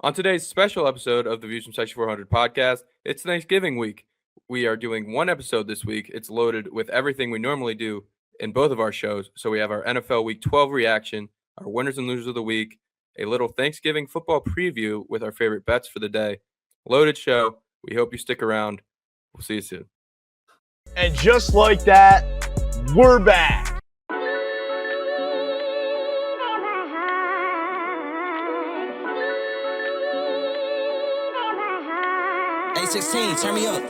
On today's special episode of the Views from Section 400 podcast, it's Thanksgiving week. We are doing one episode this week. It's loaded with everything we normally do in both of our shows. So we have our NFL Week 12 reaction, our winners and losers of the week, a little Thanksgiving football preview with our favorite bets for the day. Loaded show. We hope you stick around. We'll see you soon. And just like that, we're back. A16, turn me up.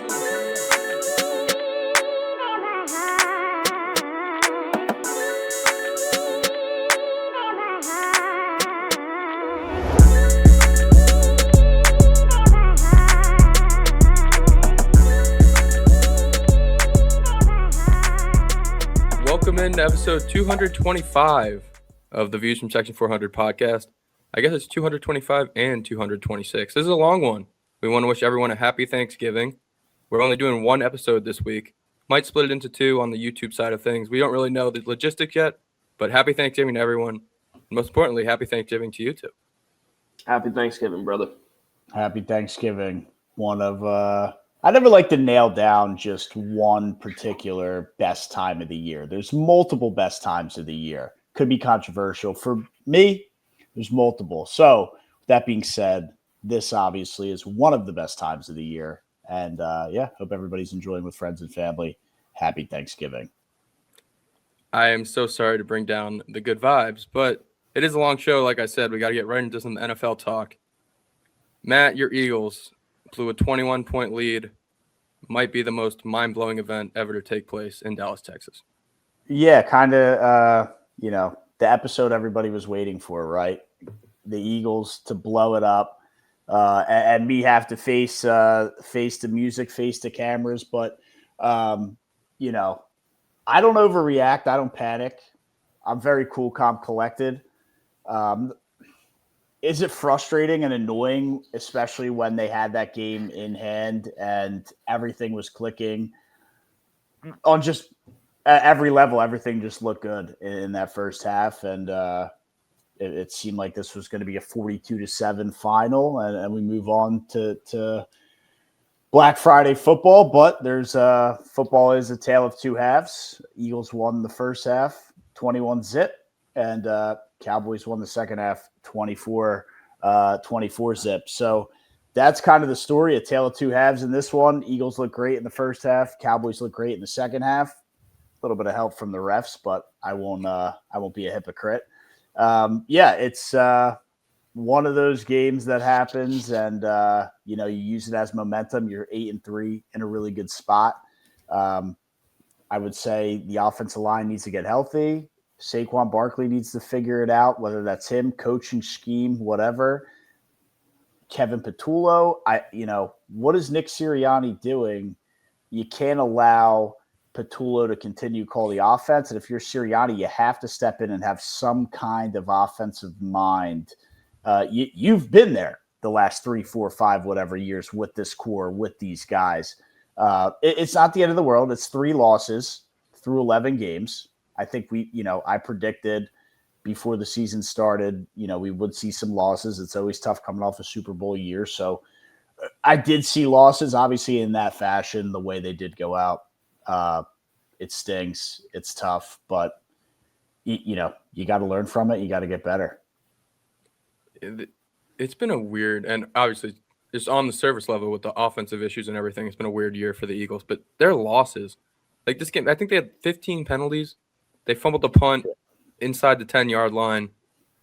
Welcome in to episode 225 of the Views from Section 400 podcast. I guess it's 225 and 226. This is a long one. We want to wish everyone a happy Thanksgiving. We're only doing one episode this week. Might split it into two on the YouTube side of things. We don't really know the logistics yet, but happy Thanksgiving to everyone. And most importantly, happy Thanksgiving to you two. Happy Thanksgiving, brother. Happy Thanksgiving. I never like to nail down just one particular best time of the year. There's multiple best times of the year. Could be controversial. For me, there's multiple. So, with that being said, this obviously is one of the best times of the year. And hope everybody's enjoying with friends and family. Happy Thanksgiving. I am so sorry to bring down the good vibes, but it is a long show. Like I said, we got to get right into some NFL talk. Matt, your Eagles blew a 21-point lead. Might be the most mind-blowing event ever to take place in Dallas, Texas. Yeah, kind of, the episode everybody was waiting for, right? The Eagles to blow it up. And me have to face the music, face the cameras. But, I don't overreact. I don't panic. I'm very cool, calm, collected. Is it frustrating and annoying, especially when they had that game in hand and everything was clicking on just at every level? Everything just looked good in that first half. And, it seemed like this was going to be a 42-7 final, and we move on to Black Friday football. But there's football is a tale of two halves. Eagles won the first half, 21-zip, and Cowboys won the second half, 24-zip. So that's kind of the story, a tale of two halves in this one. Eagles look great in the first half. Cowboys look great in the second half. A little bit of help from the refs, but I won't be a hypocrite. It's one of those games that happens, and you use it as momentum. You're 8-3 in a really good spot. I would say the offensive line needs to get healthy. Saquon Barkley needs to figure it out, whether that's him, coaching scheme, whatever. Kevin Patullo, what is Nick Sirianni doing? You can't allow Patullo to continue to call the offense. And if you're Sirianni, you have to step in and have some kind of offensive mind. You've been there the last 3, 4, 5, whatever years with this core, with these guys. It's not the end of the world. It's 3 losses through 11 games. I think I predicted before the season started, we would see some losses. It's always tough coming off a Super Bowl year. So I did see losses, obviously, in that fashion, the way they did go out. It stings. It's tough, but you got to learn from it. You got to get better. It's been a weird, and obviously just on the surface level with the offensive issues and everything, it's been a weird year for the Eagles, but their losses, like this game, I think they had 15 penalties. They fumbled the punt inside the 10-yard line.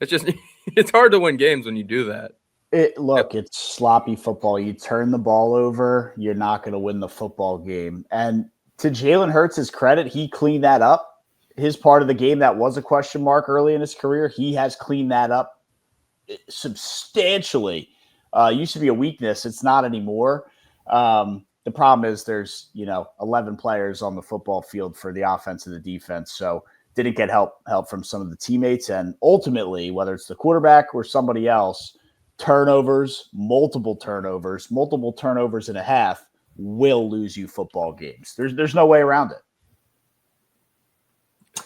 It's just, it's hard to win games when you do that. It's sloppy football. You turn the ball over, you're not going to win the football game. And to Jalen Hurts' credit, he cleaned that up. His part of the game that was a question mark early in his career, he has cleaned that up substantially. Used to be a weakness. It's not anymore. The problem is there's, 11 players on the football field for the offense and the defense. So didn't get help from some of the teammates. And ultimately, whether it's the quarterback or somebody else, multiple turnovers and a half will lose you football games. There's no way around it.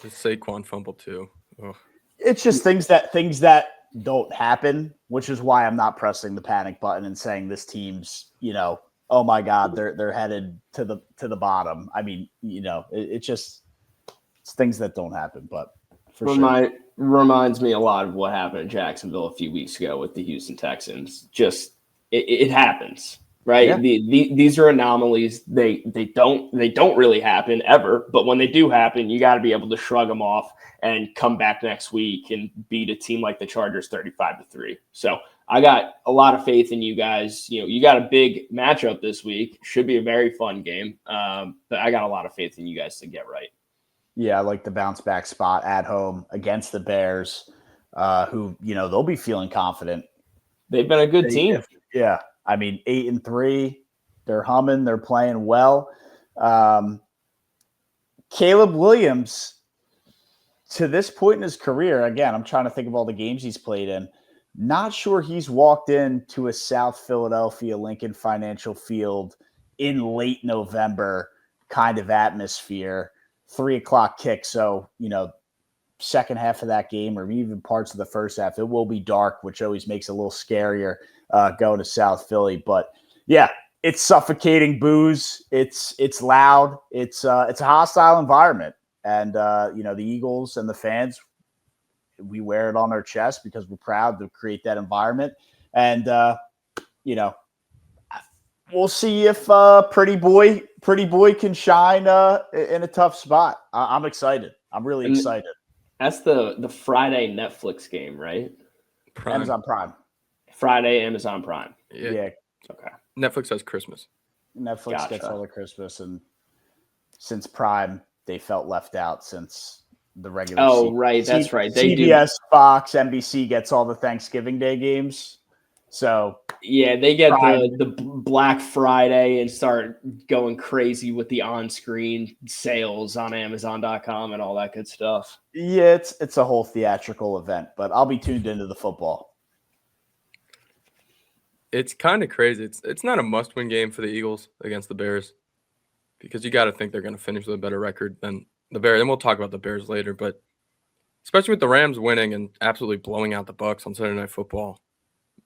The Saquon fumble too. Ugh. It's just things that don't happen, which is why I'm not pressing the panic button and saying this team's, oh my God, they're headed to the bottom. I mean, it's things that don't happen, but for sure. Reminds me a lot of what happened in Jacksonville a few weeks ago with the Houston Texans. Just it happens, right? Yeah. These are anomalies. They don't really happen ever, but when they do happen, you got to be able to shrug them off and come back next week and beat a team like the Chargers 35-3. So I got a lot of faith in you guys. You got a big matchup this week. Should be a very fun game. But I got a lot of faith in you guys to get right. Yeah, I like the bounce back spot at home against the Bears, who, they'll be feeling confident. They've been a good team. Yeah. I mean, 8-3, they're humming, they're playing well. Caleb Williams, to this point in his career, again, I'm trying to think of all the games he's played in. Not sure he's walked into a South Philadelphia Lincoln Financial Field in late November kind of atmosphere. 3:00 kick. So, second half of that game or even parts of the first half, it will be dark, which always makes it a little scarier going to South Philly. But yeah, it's suffocating booze. It's loud. It's a hostile environment. And, the Eagles and the fans, we wear it on our chest because we're proud to create that environment. And, we'll see if Pretty Boy can shine in a tough spot. I'm excited. I'm really excited. That's the Friday Netflix game, right? Prime. Amazon Prime. Friday Amazon Prime. Yeah. Okay. Netflix has Christmas. Netflix gets all the Christmas, and since Prime, they felt left out since the regular. Right. That's right. They CBS, Fox, NBC gets all the Thanksgiving Day games. So yeah, they get the Black Friday and start going crazy with the on-screen sales on Amazon.com and all that good stuff. Yeah, it's a whole theatrical event, but I'll be tuned into the football. It's kind of crazy. It's not a must-win game for the Eagles against the Bears because you got to think they're going to finish with a better record than the Bears. And we'll talk about the Bears later, but especially with the Rams winning and absolutely blowing out the Bucs on Saturday Night Football,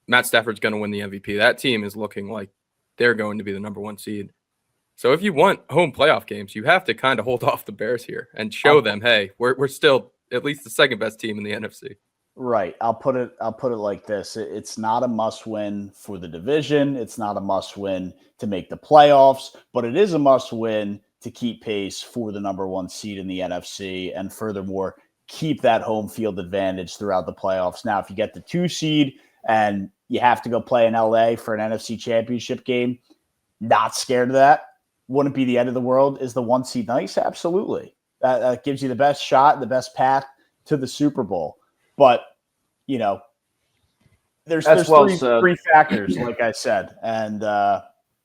Matt Stafford's going to win the MVP. That team is looking like they're going to be the number one seed. So if you want home playoff games, you have to kind of hold off the Bears here and show them, hey, we're still at least the second best team in the NFC. Right. I'll put it like this. It's not a must-win for the division. It's not a must-win to make the playoffs, but it is a must-win to keep pace for the number one seed in the NFC and furthermore, keep that home field advantage throughout the playoffs. Now, if you get the 2 seed and you have to go play in LA for an NFC championship game, not scared of that. Wouldn't be the end of the world. Is the 1 seed nice? Absolutely. That gives you the best shot, the best path to the Super Bowl. But, there's three factors, like I said. And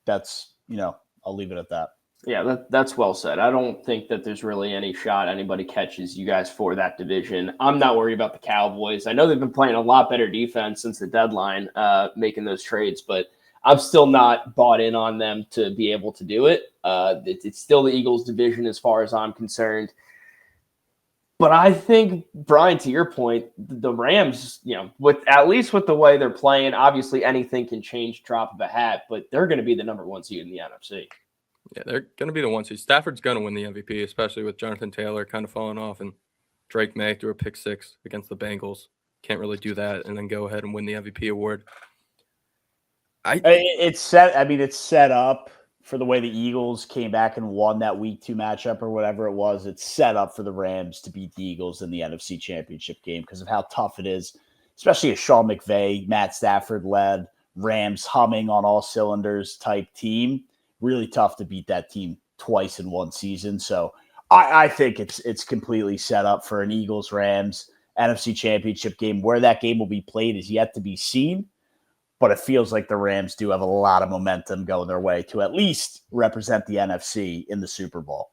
that's, I'll leave it at that. Yeah, that's well said. I don't think that there's really any shot anybody catches you guys for that division. I'm not worried about the Cowboys. I know they've been playing a lot better defense since the deadline, making those trades, but I'm still not bought in on them to be able to do it. It's still the Eagles division as far as I'm concerned. But I think, Brian, to your point, the Rams, with the way they're playing, obviously anything can change, drop of a hat, but they're going to be the number one seed in the NFC. Yeah, they're going to be the 1 seed. Stafford's going to win the MVP, especially with Jonathan Taylor kind of falling off and Drake May threw a pick 6 against the Bengals. Can't really do that and then go ahead and win the MVP award. It's set up for the way the Eagles came back and won that week 2 matchup or whatever it was. It's set up for the Rams to beat the Eagles in the NFC Championship game because of how tough it is, especially a Sean McVay, Matt Stafford led, Rams humming on all cylinders type team. Really tough to beat that team twice in one season. So I think it's completely set up for an Eagles-Rams NFC Championship game. Where that game will be played is yet to be seen, but it feels like the Rams do have a lot of momentum going their way to at least represent the NFC in the Super Bowl.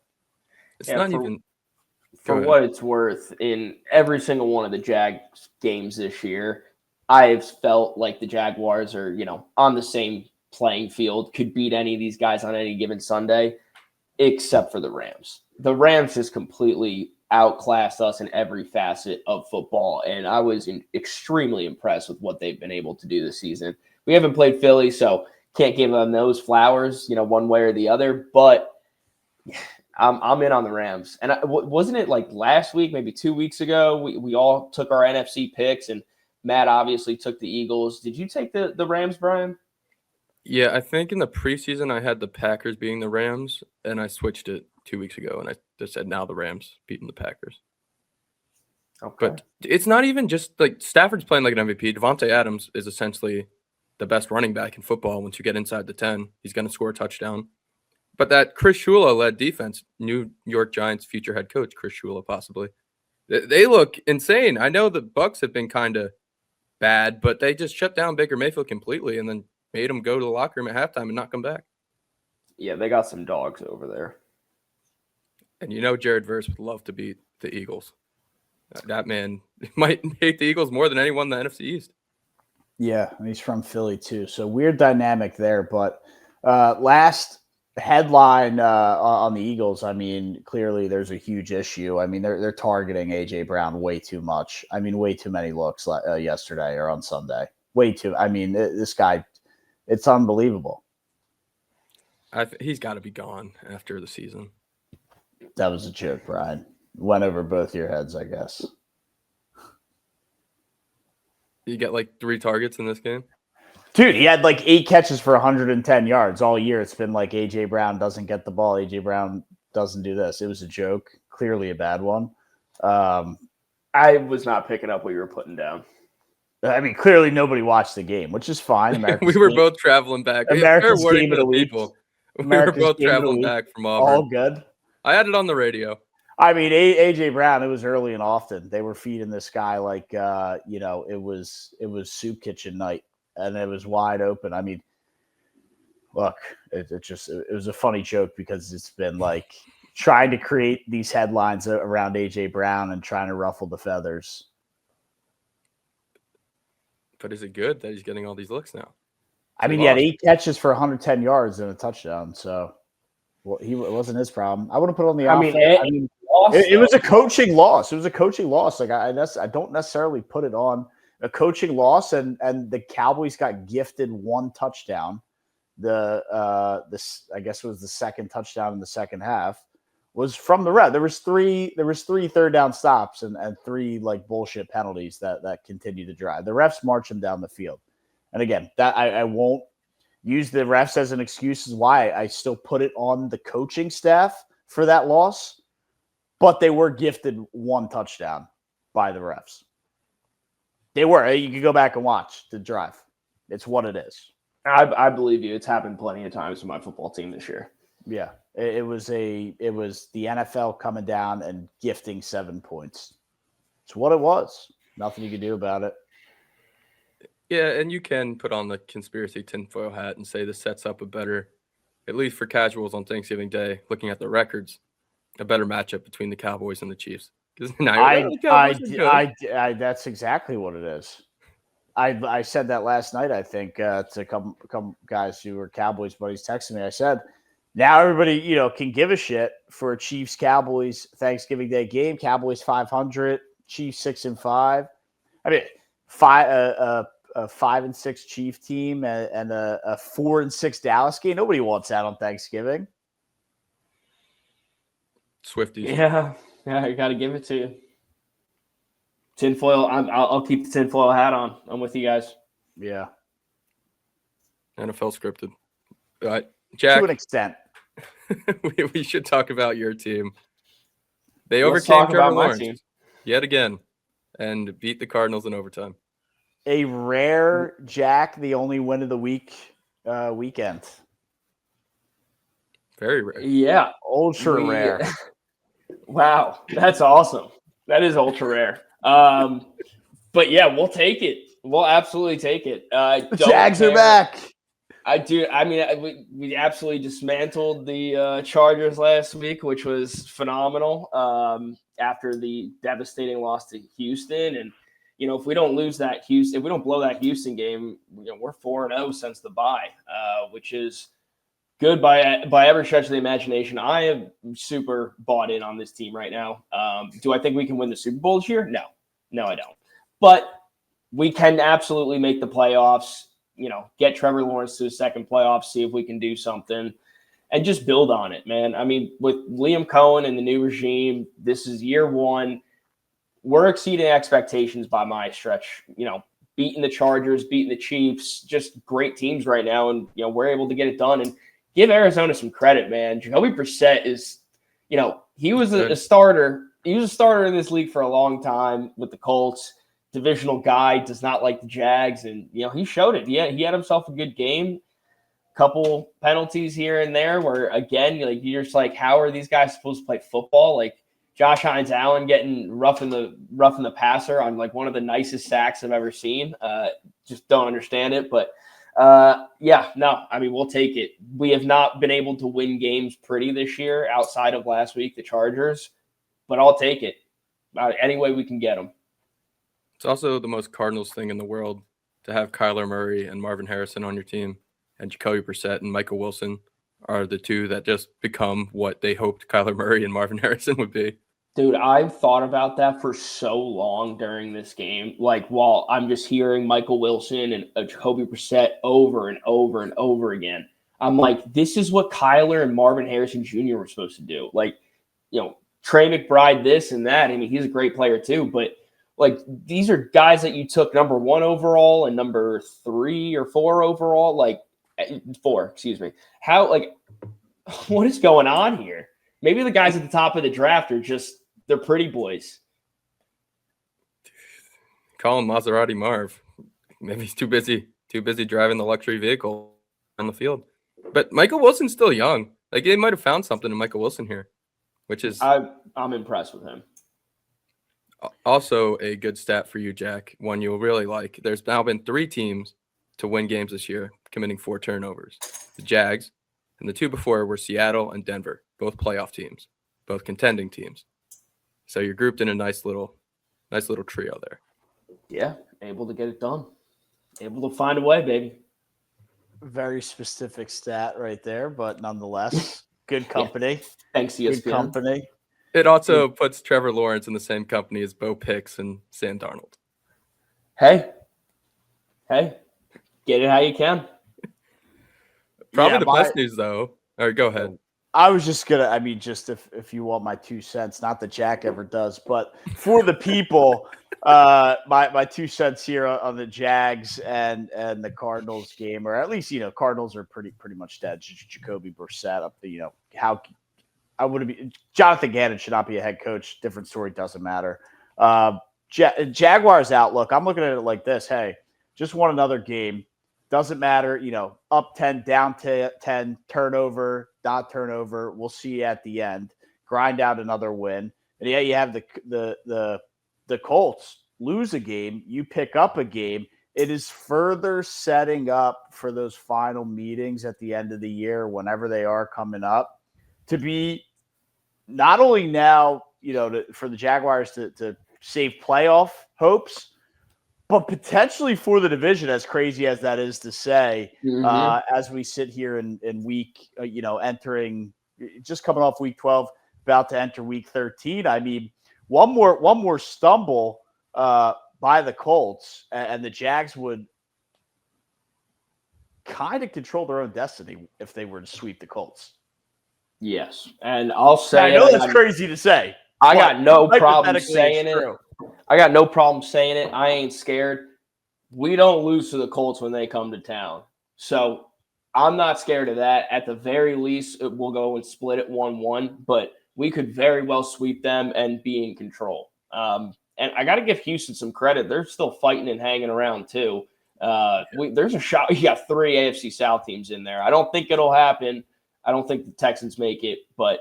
For what it's worth, in every single one of the Jags games this year, I've felt like the Jaguars are, on the same playing field, could beat any of these guys on any given Sunday, except for the Rams. The Rams just completely outclassed us in every facet of football, and I was extremely impressed with what they've been able to do this season. We haven't played Philly, so can't give them those flowers, one way or the other, but I'm in on the Rams. And wasn't it like last week, maybe 2 weeks ago, we all took our NFC picks, and Matt obviously took the Eagles. Did you take the Rams, Brian? Yeah, I think in the preseason I had the Packers beating the Rams, and I switched it 2 weeks ago, and I just said now the Rams beating the Packers. Okay. But it's not even just like Stafford's playing like an MVP. Devontae Adams is essentially the best running back in football. Once you get inside the 10, he's going to score a touchdown. But that Chris Shula-led defense, New York Giants future head coach, Chris Shula possibly, they look insane. I know the Bucs have been kind of bad, but they just shut down Baker Mayfield completely and then made him go to the locker room at halftime and not come back. Yeah, they got some dogs over there. And Jared Verse would love to beat the Eagles. That man might hate the Eagles more than anyone in the NFC East. Yeah, and he's from Philly too. So weird dynamic there. But last headline on the Eagles, I mean, clearly there's a huge issue. I mean, they're targeting A.J. Brown way too much. I mean, way too many looks yesterday or on Sunday. Way too. I mean, this guy, it's unbelievable. He's got to be gone after the season. That was a joke, Brian. Went over both your heads, I guess. You get like 3 targets in this game? Dude, he had like 8 catches for 110 yards all year. It's been like A.J. Brown doesn't get the ball. A.J. Brown doesn't do this. It was a joke. Clearly a bad one. I was not picking up what you were putting down. I mean, clearly nobody watched the game, which is fine. We were both traveling back. America's Fair game warning of to the week. people. America's We were both game of the traveling week. back from Auburn. All good. I had it on the radio. I mean, A.J. Brown, it was early and often. They were feeding this guy like, it was soup kitchen night, and it was wide open. I mean, look, it was a funny joke because it's been like trying to create these headlines around A.J. Brown and trying to ruffle the feathers. But is it good that he's getting all these looks now? I mean, he had 8 catches for 110 yards and a touchdown, so it wasn't his problem. I wouldn't put it on the offense. It was a coaching loss. It was a coaching loss. Like I don't necessarily put it on a coaching loss, and the Cowboys got gifted 1 touchdown. I guess it was the second touchdown in the second half was from the ref. There was three third down stops and 3 like bullshit penalties that continued to drive. The refs marched him down the field. And again, that I won't use the refs as an excuse as why I still put it on the coaching staff for that loss, but they were gifted 1 touchdown by the refs. They were. You can go back and watch the drive. It's what it is. I believe you. It's happened plenty of times with my football team this year. Yeah, it was the NFL coming down and gifting 7 points. It's what it was. Nothing you could do about it. Yeah, and you can put on the conspiracy tinfoil hat and say this sets up a better, at least for casuals on Thanksgiving Day, looking at the records, a better matchup between the Cowboys and the Chiefs. That's exactly what it is. I said that last night, I think, to a couple guys who were Cowboys buddies texting me. I said, now everybody, can give a shit for a Chiefs-Cowboys Thanksgiving Day game. Cowboys 500, Chiefs 6-5. I mean, a 5-6 Chief team and a 4-6 Dallas game. Nobody wants that on Thanksgiving. Swifties. Yeah, I got to give it to you. Tinfoil. I'll keep the tinfoil hat on. I'm with you guys. Yeah. NFL scripted. Jack, to an extent. we should talk about your team. They Let's overcame talk Trevor about my Lawrence team. yet again and beat the Cardinals in overtime. A rare Jack, the only win of the weekend. Very rare. Yeah. Ultra rare. Wow. That's awesome. That is ultra rare. But yeah, we'll take it. We'll absolutely take it. Jags are back. I do. I mean, we absolutely dismantled the Chargers last week, which was phenomenal. After the devastating loss to Houston, and if we don't lose that if we don't blow that Houston game, we're 4-0 since the bye, which is Good by every stretch of the imagination. I am super bought in on this team right now. Do I think we can win the Super Bowl this year? No, I don't. But we can absolutely make the playoffs. Get Trevor Lawrence to the second playoff, see if we can do something, and just build on it, man. I mean, with Liam Cohen and the new regime, this is year one. We're exceeding expectations by my stretch. Beating the Chargers, beating the Chiefs, just great teams right now, and we're able to get it done. And give Arizona some credit, man. Jacoby Brissett is, he was a starter. He was a starter in this league for a long time with the Colts. Divisional guy, does not like the Jags, and he showed it. Yeah, he had himself a good game. Couple penalties here and there where, again, you're just like, how are these guys supposed to play football? Like Josh Hines Allen getting rough in the passer on like one of the nicest sacks I've ever seen. Just don't understand it, but we'll take it. We have not been able to win games pretty this year outside of last week, the Chargers, but I'll take it any way we can get them. It's also the most Cardinals thing in the world to have Kyler Murray and Marvin Harrison on your team, and Jacoby Brissett and Michael Wilson are the two that just become what they hoped Kyler Murray and Marvin Harrison would be. Dude, I've thought about that for so long during this game. Like, while I'm just hearing Michael Wilson and Jacoby Brissett over and over and over again, I'm like, this is what Kyler and Marvin Harrison Jr. were supposed to do. Like, Trey McBride, this and that. I mean, he's a great player too, but like, these are guys that you took number 1 overall and number 3 or 4 overall, like 4, excuse me. How, like, what is going on here? Maybe the guys at the top of the draft are just, they're pretty boys. Call him Maserati Marv. Maybe he's too busy driving the luxury vehicle on the field. But Michael Wilson's still young. Like, they might have found something in Michael Wilson here, which is I'm impressed with him. Also a good stat for you, Jack, one you'll really like. There's now been 3 teams to win games this year, committing 4 turnovers. The Jags, and the 2 before were Seattle and Denver, both playoff teams, both contending teams. So you're grouped in a nice little trio there. Yeah, able to get it done. Able to find a way, baby. Very specific stat right there, but nonetheless, good company. Yeah. Thanks, ESPN. Good company. It also puts Trevor Lawrence in the same company as Bo Picks and Sam Darnold. Hey, get it how you can. Probably the best news, though. All right, go ahead. I was just going to, just if you want my 2 cents, not that Jack ever does, but for the people, my 2 cents here on the Jags and the Cardinals game, or at least, Cardinals are pretty much dead. Jacoby Brissett up how I would have Jonathan Gannon should not be a head coach. Different story, doesn't matter. Jaguars outlook, I'm looking at it like this. Hey, just won another game. Doesn't matter, up 10, down 10, turnover, not turnover. We'll see at the end. Grind out another win. And yeah, you have the Colts lose a game. You pick up a game. It is further setting up for those final meetings at the end of the year, whenever they are coming up, to be not only now, for the Jaguars to save playoff hopes, but potentially for the division, as crazy as that is to say, as we sit here in week, entering, just coming off week 12, about to enter week 13. I mean, one more stumble by the Colts, and the Jags would kind of control their own destiny if they were to sweep the Colts. Yes, and I'll say, I know that's crazy to say. I got no problem saying it. I got no problem saying it. I ain't scared. We don't lose to the Colts when they come to town. So I'm not scared of that. At the very least, we'll go and split it 1-1, but we could very well sweep them and be in control. And I got to give Houston some credit. They're still fighting and hanging around too. There's a shot. You got 3 AFC South teams in there. I don't think it'll happen. I don't think the Texans make it, but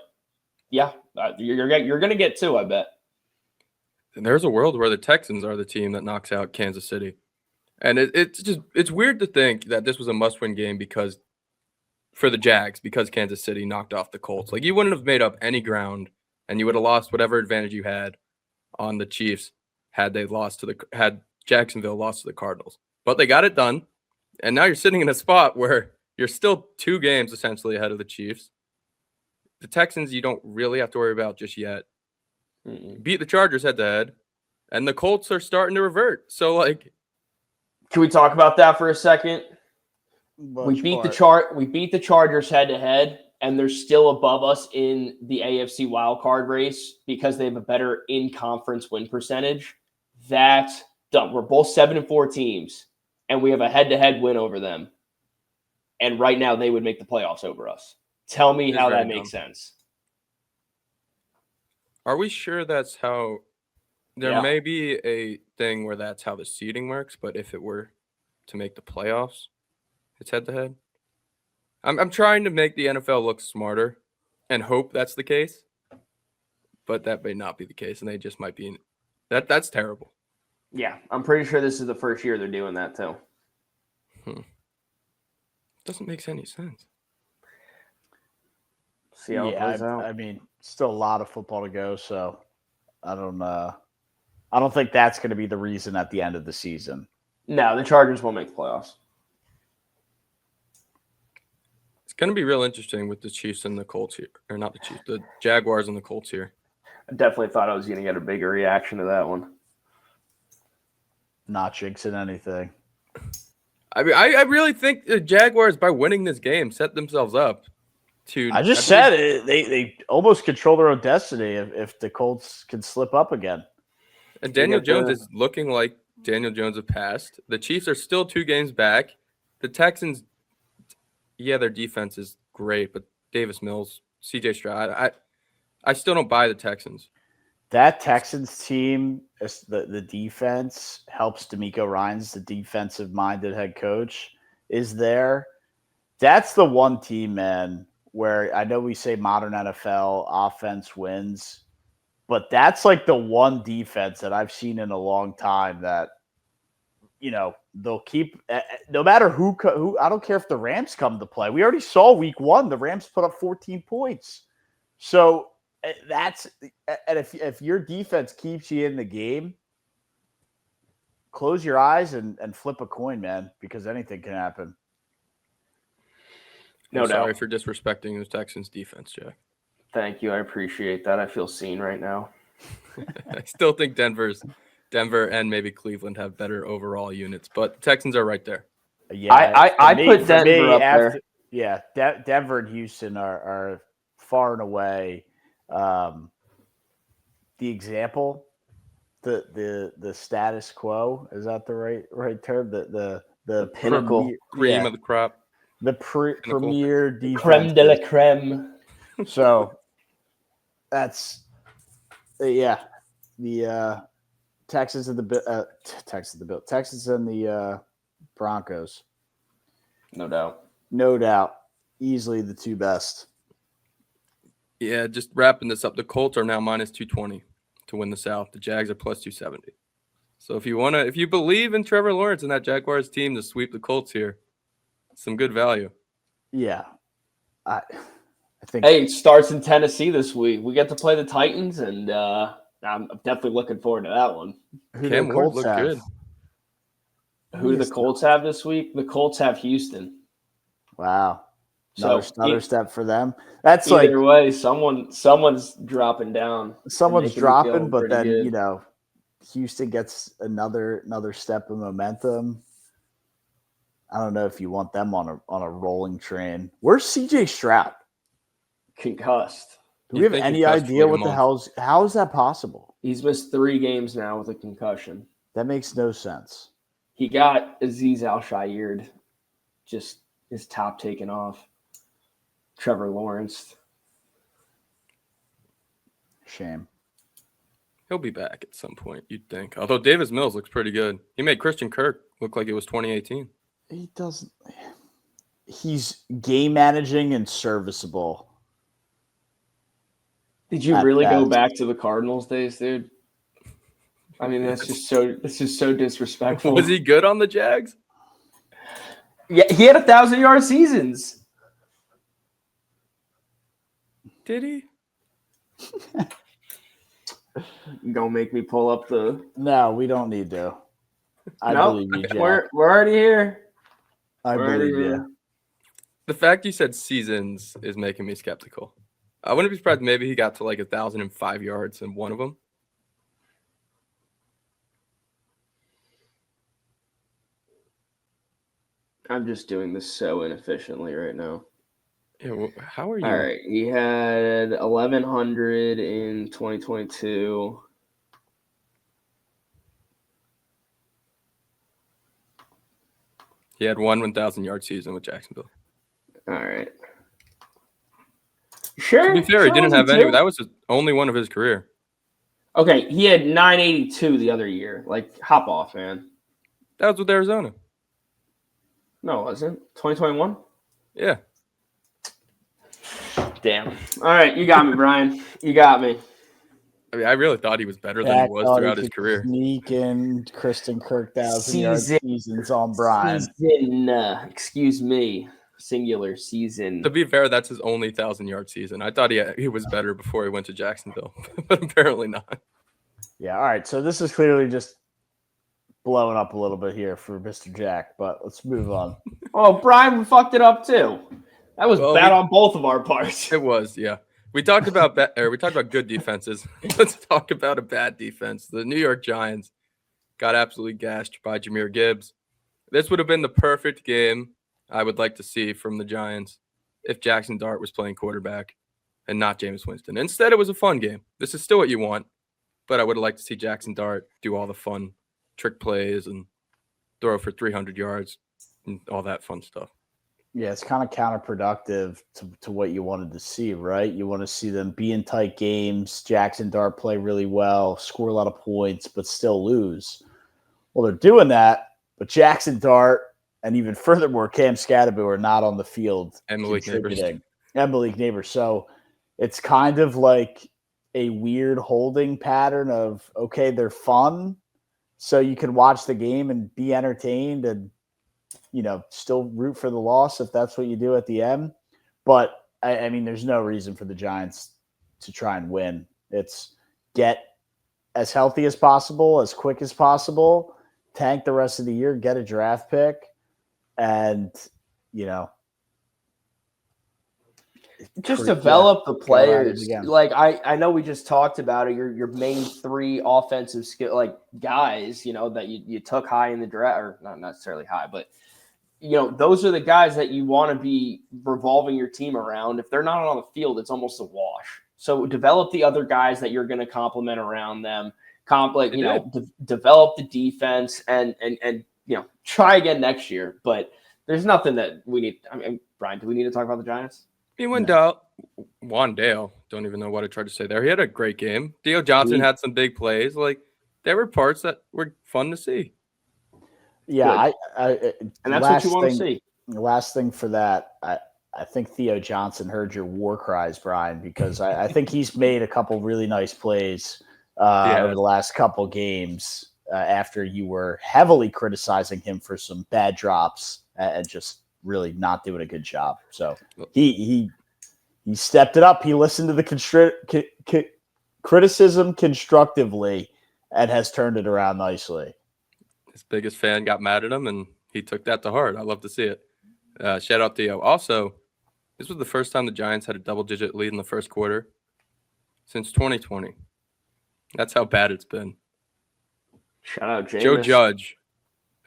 yeah, you're going to get 2, I bet. And there's a world where the Texans are the team that knocks out Kansas City. And it's weird to think that this was a must-win game for the Jags, because Kansas City knocked off the Colts. Like, you wouldn't have made up any ground, and you would have lost whatever advantage you had on the Chiefs had Jacksonville lost to the Cardinals. But they got it done, and now you're sitting in a spot where You're still 2 games essentially ahead of the Chiefs. The Texans, you don't really have to worry about just yet. Beat the Chargers head-to-head, and the Colts are starting to revert. So, like, Can we talk about that for a second? We beat the Chargers head-to-head, and they're still above us in the AFC wildcard race because they have a better in-conference win percentage. That's done. We're both 7-4 teams, and we have a head-to-head win over them. And right now, they would make the playoffs over us. Tell me how that makes sense. Are we sure that's how – there may be a thing where that's how the seeding works, but if it were to make the playoffs, it's head-to-head? I'm trying to make the NFL look smarter and hope that's the case, but that may not be the case, and they just might be – that's terrible. Yeah, I'm pretty sure this is the first year they're doing that, too. Doesn't make any sense. See how it plays out. I mean, still a lot of football to go, so I don't think that's going to be the reason at the end of the season. No, the Chargers won't make the playoffs. It's going to be real interesting with the Chiefs and the Colts here. Or not the Chiefs, the Jaguars and the Colts here. I definitely thought I was going to get a bigger reaction to that one. Not jinxing anything. I mean, I really think the Jaguars, by winning this game, set themselves up to. I just said it. They almost control their own destiny if the Colts can slip up again. And Daniel Jones is looking like Daniel Jones of past. The Chiefs are still 2 games back. The Texans, yeah, their defense is great, but Davis Mills, C.J. Stroud, I still don't buy the Texans. That Texans team, the defense helps DeMeco Ryans, the defensive-minded head coach, is there. That's the one team, man, where I know we say modern NFL offense wins, but that's like the one defense that I've seen in a long time that, you know, they'll keep no matter who. I don't care if the Rams come to play. We already saw week 1, the Rams put up 14 points. So that's and if your defense keeps you in the game, close your eyes and flip a coin, man, because anything can happen. No doubt. Sorry for disrespecting the Texans defense, Jack. Thank you. I appreciate that. I feel seen right now. I still think Denver and maybe Cleveland have better overall units, but the Texans are right there. Yeah, I put Denver up there. Yeah, Denver and Houston are far and away the example, the status quo. Is that the right term? The pinnacle, cream of the crop. The premier defense. Creme de la creme. So that's the Texans and the Broncos. No doubt. Easily the 2 best. Yeah, just wrapping this up. The Colts are now minus 220 to win the South. The Jags are plus 270. So if you believe in Trevor Lawrence and that Jaguars team to sweep the Colts here, some good value. Yeah. I think. Hey, it starts in Tennessee this week. We get to play the Titans, and I'm definitely looking forward to that one. Cam Ward looked good. Who do the Colts have this week? The Colts have Houston. Wow. Another step for them. That's either way, someone's dropping down. Someone's dropping, but then good. Houston gets another step of momentum. I don't know if you want them on a rolling train. Where's CJ Stroud? Concussed. Do we have any idea what the how is that possible? He's missed 3 games now with a concussion. That makes no sense. He got Azeez Al-Shaair, just his top taken off. Trevor Lawrence. Shame. He'll be back at some point, you'd think. Although Davis Mills looks pretty good. He made Christian Kirk look like it was 2018. He doesn't. He's game managing and serviceable. Did you really go back to the Cardinals days, dude? I mean, that's just so disrespectful. Was he good on the Jags? Yeah, he had 1,000-yard seasons. Did he? You gonna make me pull up the? No, we don't need to. I believe you, Jack. We're already here. I believe you. The fact you said seasons is making me skeptical. I wouldn't be surprised maybe he got to like 1,005 yards in one of them. I'm just doing this so inefficiently right now. Yeah, how are you? All right, he had 1,100 in 2022. He had one 1,000-yard season with Jacksonville. All right. Sure. To be fair, he didn't have any. That was only one of his career. Okay, he had 982 the other year. Like, hop off, man. That was with Arizona. No, it wasn't. 2021? Yeah. Damn. All right, you got me, Brian. You got me. I mean, I really thought he was better than he was throughout his career. Sneak in Kristen Kirk 1,000-yard seasons on Brian. Season, excuse me, singular season. To be fair, that's his only 1,000-yard season. I thought he was better before he went to Jacksonville, but apparently not. Yeah, all right. So this is clearly just blowing up a little bit here for Mr. Jack, but let's move on. Oh, Brian fucked it up too. That was bad on both of our parts. It was, yeah. We talked about good defenses. Let's talk about a bad defense. The New York Giants got absolutely gashed by Jahmyr Gibbs. This would have been the perfect game I would like to see from the Giants if Jackson Dart was playing quarterback and not Jameis Winston. Instead, it was a fun game. This is still what you want, but I would have liked to see Jackson Dart do all the fun trick plays and throw for 300 yards and all that fun stuff. Yeah, it's kind of counterproductive to what you wanted to see, right? You want to see them be in tight games, Jackson Dart play really well, score a lot of points, but still lose. Well, they're doing that, but Jackson Dart and even furthermore, Cam Scadaboo are not on the field contributing. And Malik Neighbors. So it's kind of like a weird holding pattern of, okay, they're fun, so you can watch the game and be entertained and, still root for the loss if that's what you do at the end. But, I mean, there's no reason for the Giants to try and win. It's get as healthy as possible, as quick as possible, tank the rest of the year, get a draft pick, and, just develop the players. Like I know we just talked about it. Your main three offensive skill guys, that you took high in the draft, or not necessarily high, but those are the guys that you want to be revolving your team around. If they're not on the field, it's almost a wash. So develop the other guys that you're going to complement around them. Develop the defense and try again next year. But there's nothing that we need. I mean, Brian, do we need to talk about the Giants? I mean, Wandale, don't even know what I tried to say there. He had a great game. Dio Johnson had some big plays. Like, there were parts that were fun to see. Yeah, and that's what you want to see. The last thing for that, I think Theo Johnson heard your war cries, Brian, because I think he's made a couple really nice plays over the last couple games after you were heavily criticizing him for some bad drops and just really not doing a good job. So he stepped it up. He listened to the criticism constructively and has turned it around nicely. His biggest fan got mad at him, and he took that to heart. I love to see it. Shout out Theo. Also, this was the first time the Giants had a double-digit lead in the first quarter since 2020. That's how bad it's been. Shout out Jameis. Joe Judge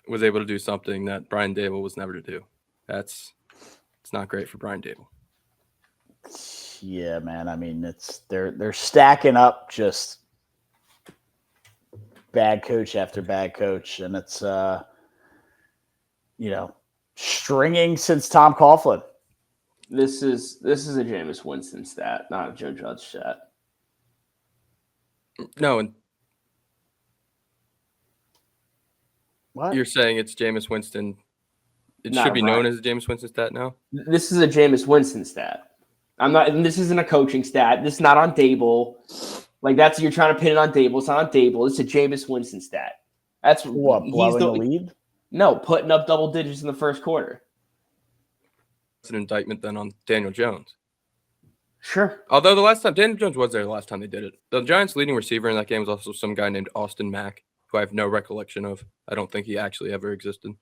was able to do something that Brian Dable was never to do. It's not great for Brian Dable. Yeah, man. I mean, they're stacking up just bad coach after bad coach, and it's stringing since Tom Coughlin. This is a Jameis Winston stat, not a Joe Judge stat. No, and what you're saying it's Jameis Winston. It should be known as a Jameis Winston stat now. This is a Jameis Winston stat. This isn't a coaching stat. This is not on Dable. You're trying to pin it on Dable. It's not on Dable. It's a Jameis Winston stat. That's what, blowing the lead? No, putting up double digits in the first quarter. It's an indictment then on Daniel Jones. Sure. Although the last time Daniel Jones was there, the last time they did it. The Giants' leading receiver in that game was also some guy named Austin Mack, who I have no recollection of. I don't think he actually ever existed.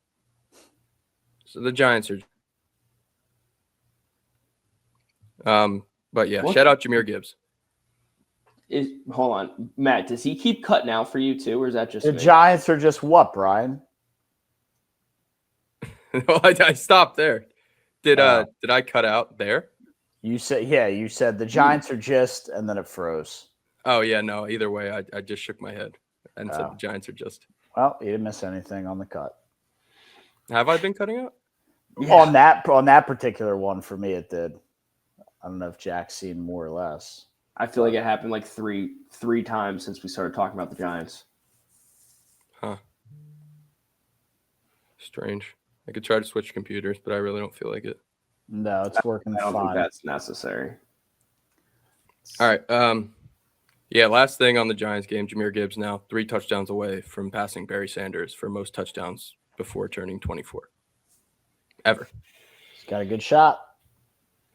So the Giants are But yeah, What? shout out Jahmyr Gibbs. Hold on, Matt. Does he keep cutting out for you too, or is that just The me? Giants are just what, Brian? I stopped there. Did I cut out there? You said the Giants are just, and then it froze. Oh yeah, no. Either way, I just shook my head and said the Giants are just. Well, you didn't miss anything on the cut. Have I been cutting out? Yeah. On that particular one, for me, it did. I don't know if Jack's seen more or less. I feel like it happened like three times since we started talking about the Giants. Huh. Strange. I could try to switch computers, but I really don't feel like it. No, it's working I don't fine. think that's necessary. All right. Yeah, last thing on the Giants game, Jahmyr Gibbs now 3 touchdowns away from passing Barry Sanders for most touchdowns before turning 24. Ever. He's got a good shot.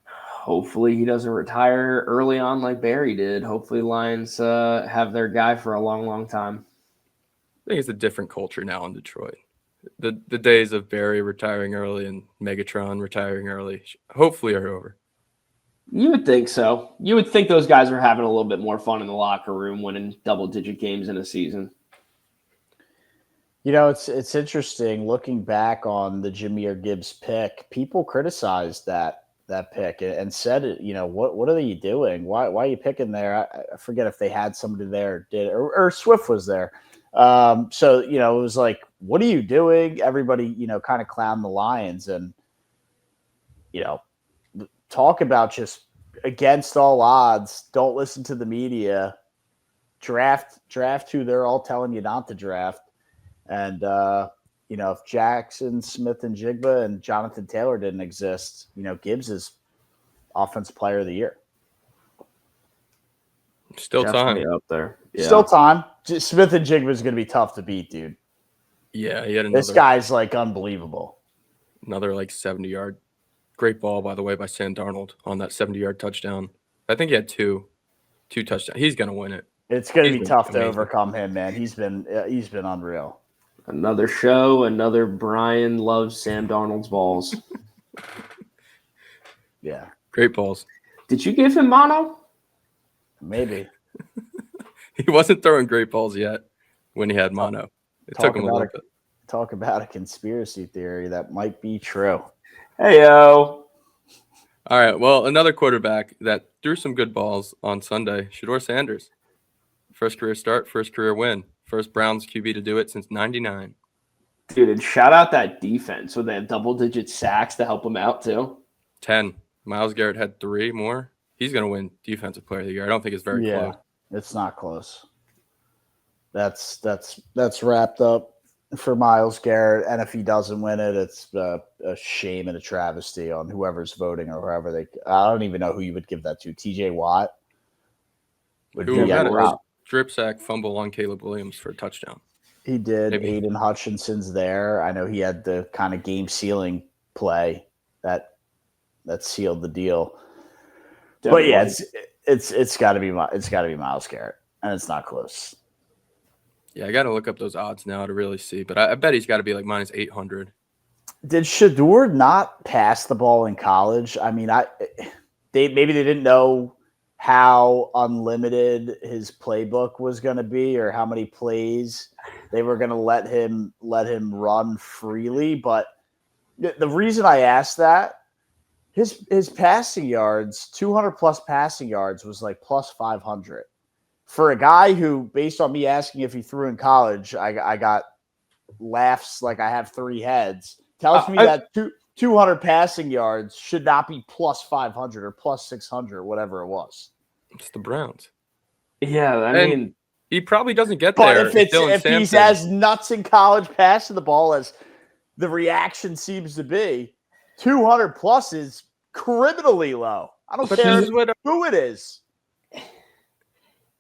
Hopefully he doesn't retire early on like Barry did. Hopefully Lions have their guy for a long, long time. I think it's a different culture now in Detroit. The days of Barry retiring early and Megatron retiring early hopefully are over. You would think so. You would think those guys are having a little bit more fun in the locker room, winning double-digit games in a season. You know, it's interesting looking back on the Jahmyr Gibbs pick. People criticized that pick and said, what are you doing? Why are you picking there? I forget if they had somebody there or Swift was there. So it was like, what are you doing? Everybody, kind of clowned the Lions and talk about just against all odds. Don't listen to the media. Draft who they're all telling you not to draft. And if Jackson, Smith, and Jigba and Jonathan Taylor didn't exist, Gibbs is Offensive Player of the Year. Still Definitely time up there. Yeah. Still time. Smith and Jigba is going to be tough to beat, dude. Yeah, he had This guy's like unbelievable. Another like 70-yard. Great ball, by the way, by Sam Darnold on that 70-yard touchdown. I think he had two touchdowns. He's going to win it. It's going to be tough amazing to overcome him, man. He's been unreal. Another show, another Brian loves Sam Darnold's balls. Yeah. Great balls. Did you give him mono? Maybe. He wasn't throwing great balls yet when he had mono. It took him a little bit. Talk about a conspiracy theory that might be true. Hey-yo. All right. Well, another quarterback that threw some good balls on Sunday, Shadeur Sanders. First career start, first career win. First Browns QB to do it since 99. Dude, and shout out that defense where they have double-digit sacks to help him out, too. 10. Myles Garrett had 3 more. He's going to win Defensive Player of the Year. I don't think it's very close. It's not close. That's wrapped up for Myles Garrett, and if he doesn't win it, it's a shame and a travesty on whoever's voting or whoever they. I don't even know who you would give that to. T.J. Watt Who had a strip sack fumble on Caleb Williams for a touchdown. He did. Maybe. Aiden Hutchinson's there. I know he had the kind of game-sealing play that sealed the deal. Definitely. But yeah, it's got to be Myles Garrett, and it's not close. Yeah, I got to look up those odds now to really see, but I bet he's got to be like minus 800. Did Shadeur not pass the ball in college? I mean, maybe they didn't know how unlimited his playbook was going to be or how many plays they were going to let him run freely. But the reason I asked that, his passing yards, 200 plus passing yards, was like plus 500. For a guy who, based on me asking if he threw in college, I got laughs like I have 3 heads. Tells me that 200 passing yards should not be plus 500 or plus 600, whatever it was. It's the Browns. Yeah, I mean, he probably doesn't get but there. if he's as nuts in college passing the ball as the reaction seems to be, 200 plus is criminally low. I don't care who it is.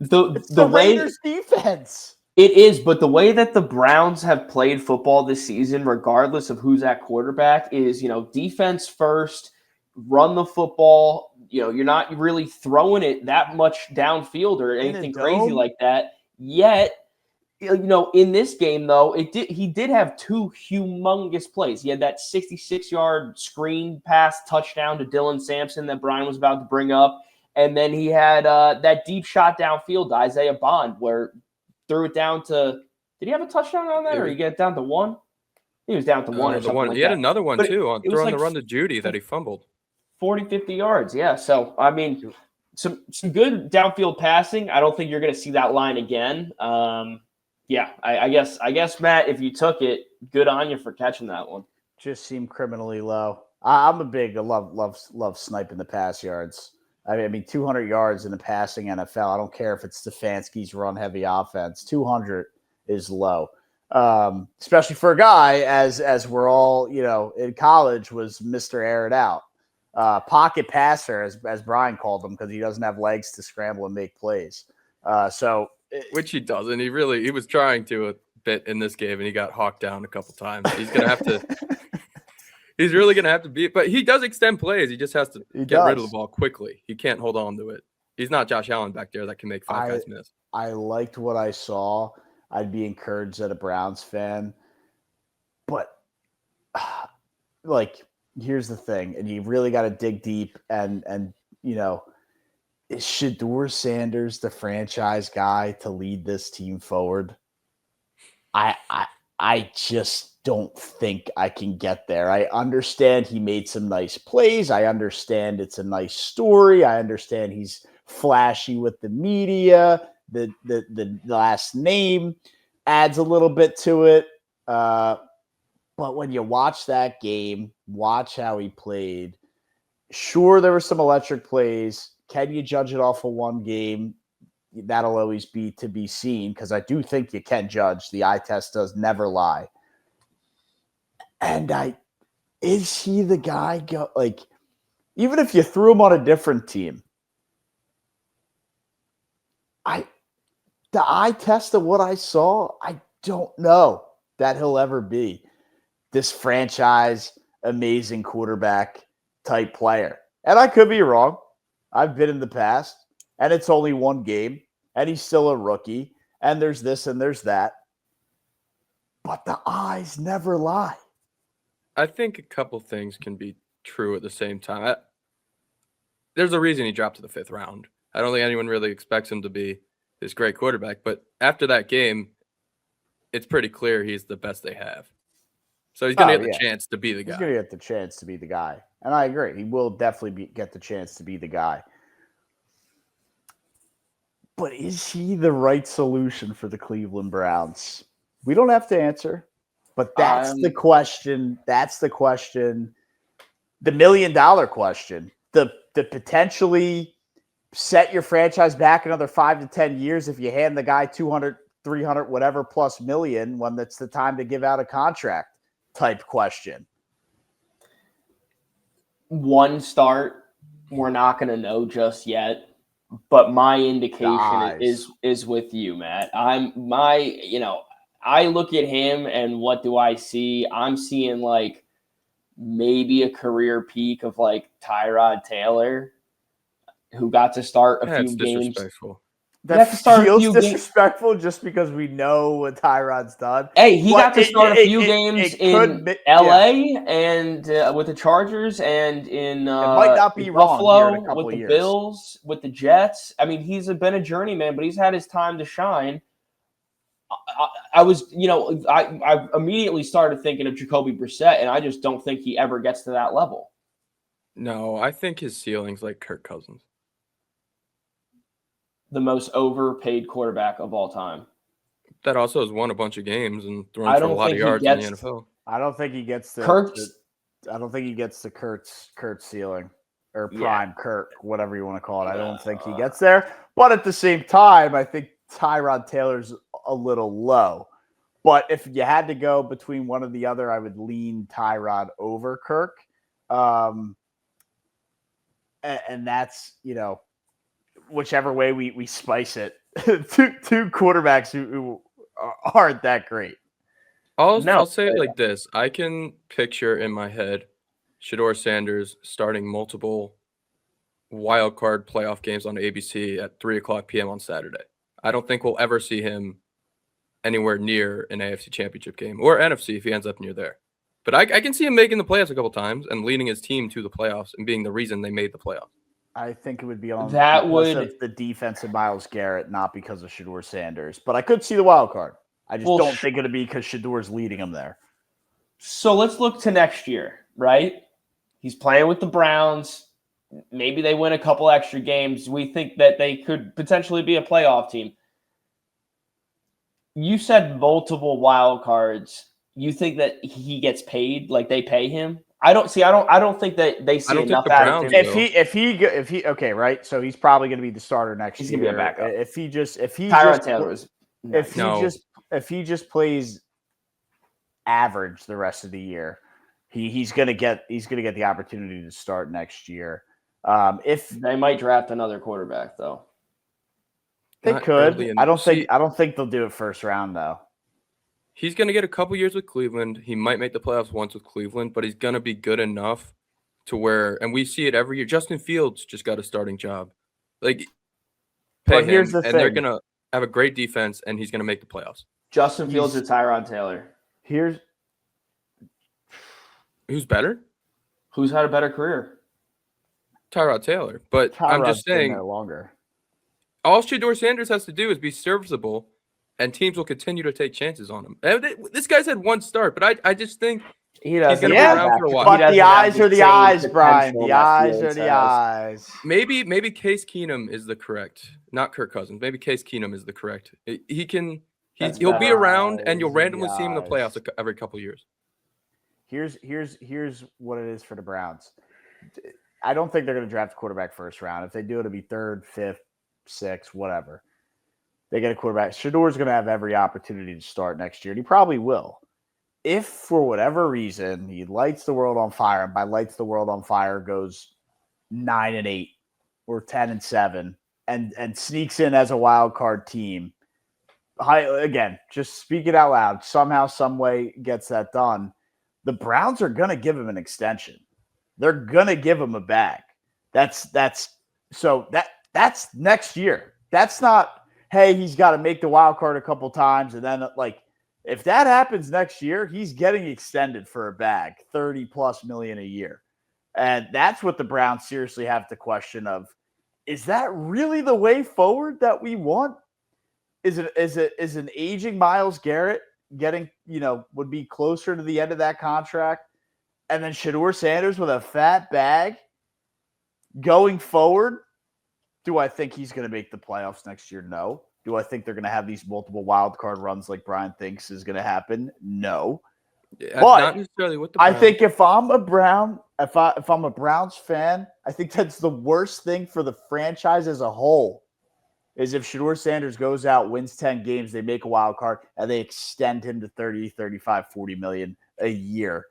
The Raiders defense. It is, but the way that the Browns have played football this season, regardless of who's at quarterback, is, defense first, run the football. You're not really throwing it that much downfield or anything crazy like that. Yet, in this game though, he did have two humongous plays. He had that 66-yard screen pass touchdown to Dylan Sampson that Brian was about to bring up, and then he had that deep shot downfield to Isaiah Bond where threw it down to. Did he have a touchdown on that, or did he get it down to one? He was down to one or something like he that. had another one But too on it was throwing like the run to Judy that he fumbled. 40, 50 yards. Yeah. So, I mean, some good downfield passing. I don't think you're going to see that line again. Yeah, I guess, Matt, if you took it, good on you for catching that one. Just seemed criminally low. I'm a big love sniping the pass yards. I mean, 200 yards in the passing NFL. I don't care if it's Stefanski's run-heavy offense. 200 is low. Especially for a guy as we're all in college was Mr. Air It Out, pocket passer as Brian called him because he doesn't have legs to scramble and make plays. Which he doesn't. He was trying to a bit in this game and he got hawked down a couple times. He's gonna have to. He's really gonna have to be. But he does extend plays. He just has to get rid of the ball quickly. He can't hold on to it. He's not Josh Allen back there that can make five guys miss. I liked what I saw. I'd be encouraged as a Browns fan. But, here's the thing, and you really got to dig deep and is Shadeur Sanders the franchise guy to lead this team forward? I just don't think I can get there. I understand he made some nice plays. I understand it's a nice story. I understand he's flashy with the media. The last name adds a little bit to it. But when you watch that game, watch how he played. Sure, there were some electric plays. Can you judge it off of one game? That'll always be to be seen because I do think you can judge. The eye test does never lie. And is he the guy even if you threw him on a different team, the eye test of what I saw, I don't know that he'll ever be this franchise amazing quarterback type player. And I could be wrong. I've been in the past, and it's only one game, and he's still a rookie, and there's this and there's that. But the eyes never lie. I think a couple things can be true at the same time. There's a reason he dropped to the 5th round. I don't think anyone really expects him to be this great quarterback, but after that game, it's pretty clear he's the best they have. So he's going to get the chance to be the guy. He's going to get the chance to be the guy. And I agree. He will definitely get the chance to be the guy. But is he the right solution for the Cleveland Browns? We don't have to answer, but that's the question. That's the question. The $1 million question. The potentially set your franchise back another 5 to 10 years if you hand the guy 200, 300, whatever plus million when that's the time to give out a contract type question. One start, we're not going to know just yet. But my indication is with you, Matt. I look at him and what do I see? I'm seeing maybe a career peak of Tyrod Taylor, who got to start a few games. Disrespectful. That feels disrespectful just because we know what Tyrod's done. Hey, he got to start a few games in LA and with the Chargers and in might not be Buffalo wrong with the Bills, with the Jets. I mean, he's been a journeyman, but he's had his time to shine. I immediately started thinking of Jacoby Brissett, and I just don't think he ever gets to that level. No, I think his ceiling's like Kirk Cousins. The most overpaid quarterback of all time. That also has won a bunch of games and thrown for a lot of yards in the NFL. I don't think he gets to Kurt's. I don't think he gets to Kurt's ceiling or prime Kurt, whatever you want to call it. I don't think he gets there. But at the same time, I think Tyrod Taylor's a little low. But if you had to go between one or the other, I would lean Tyrod over Kirk. And that's, whichever way we spice it, two quarterbacks who aren't that great. I'll say it like this. I can picture in my head Shadeur Sanders starting multiple wild card playoff games on ABC at 3:00 p.m. on Saturday. I don't think we'll ever see him anywhere near an AFC championship game or NFC if he ends up near there. But I can see him making the playoffs a couple times and leading his team to the playoffs and being the reason they made the playoffs. I think it would be on That because would- of the defense of Myles Garrett, not because of Shadeur Sanders. But I could see the wild card. I just don't think it'd be because Shadeur's leading them there. So let's look to next year, right? He's playing with the Browns. Maybe they win a couple extra games. We think that they could potentially be a playoff team. You said multiple wild cards. You think that he gets paid, like they pay him? I don't think that they see don't think enough the out Browns of him. will. If he okay, right? So he's probably going to be the starter next He's year. gonna be a backup. If he Tyrod Taylor was if he just plays average the rest of the year, he's going to get the opportunity to start next year. If they might draft another quarterback though. they Not could, early in- I don't See- think they'll do it first round though. He's going to get a couple years with Cleveland. He might make the playoffs once with Cleveland, but he's going to be good enough to where, and we see it every year. Justin Fields just got a starting job. Like, pay But him, here's the and they're thing. going to have a great defense, and he's going to make the playoffs. Justin Fields or Tyrod Taylor? Who's better? Who's had a better career? Tyrod Taylor. But I'm Tyrod's just been saying, there longer. all Shadeur Sanders has to do is be serviceable, and teams will continue to take chances on him. And this guy's had one start, but I just think He doesn't gonna be have around for a while. But the eyes are the eyes, Brian. potential The that eyes Fields are the has. eyes. maybe Case Keenum is the correct, not Kirk Cousins. Maybe Case Keenum is the correct. He'll be around, and you'll randomly see him in the playoffs every couple years. Here's what it is for the Browns. I don't think they're going to draft a quarterback first round. If they do, it'll be third, fifth, sixth, whatever. They get a quarterback. Shadeur's going to have every opportunity to start next year, and he probably will. If for whatever reason he lights the world on fire, and by lights the world on fire goes 9-8 or 10-7, and sneaks in as a wild card team, again, just speak it out loud. Somehow, some way gets that done. The Browns are going to give him an extension. They're going to give him a bag. That's next year. That's not, hey, he's got to make the wild card a couple times. And then if that happens next year, he's getting extended for a bag, $30+ million a year. And that's what the Browns seriously have to question of, is that really the way forward that we want? Is an aging Myles Garrett getting, would be closer to the end of that contract? And then Shadeur Sanders with a fat bag going forward? Do I think he's going to make the playoffs next year? No. Do I think they're going to have these multiple wild card runs like Brian thinks is going to happen? No. Yeah, But not necessarily with the I Browns. think if I'm a Browns fan, I think that's the worst thing for the franchise as a whole. Is if Shadeur Sanders goes out, wins 10 games, they make a wild card, and they extend him to 30, 35, 40 million a year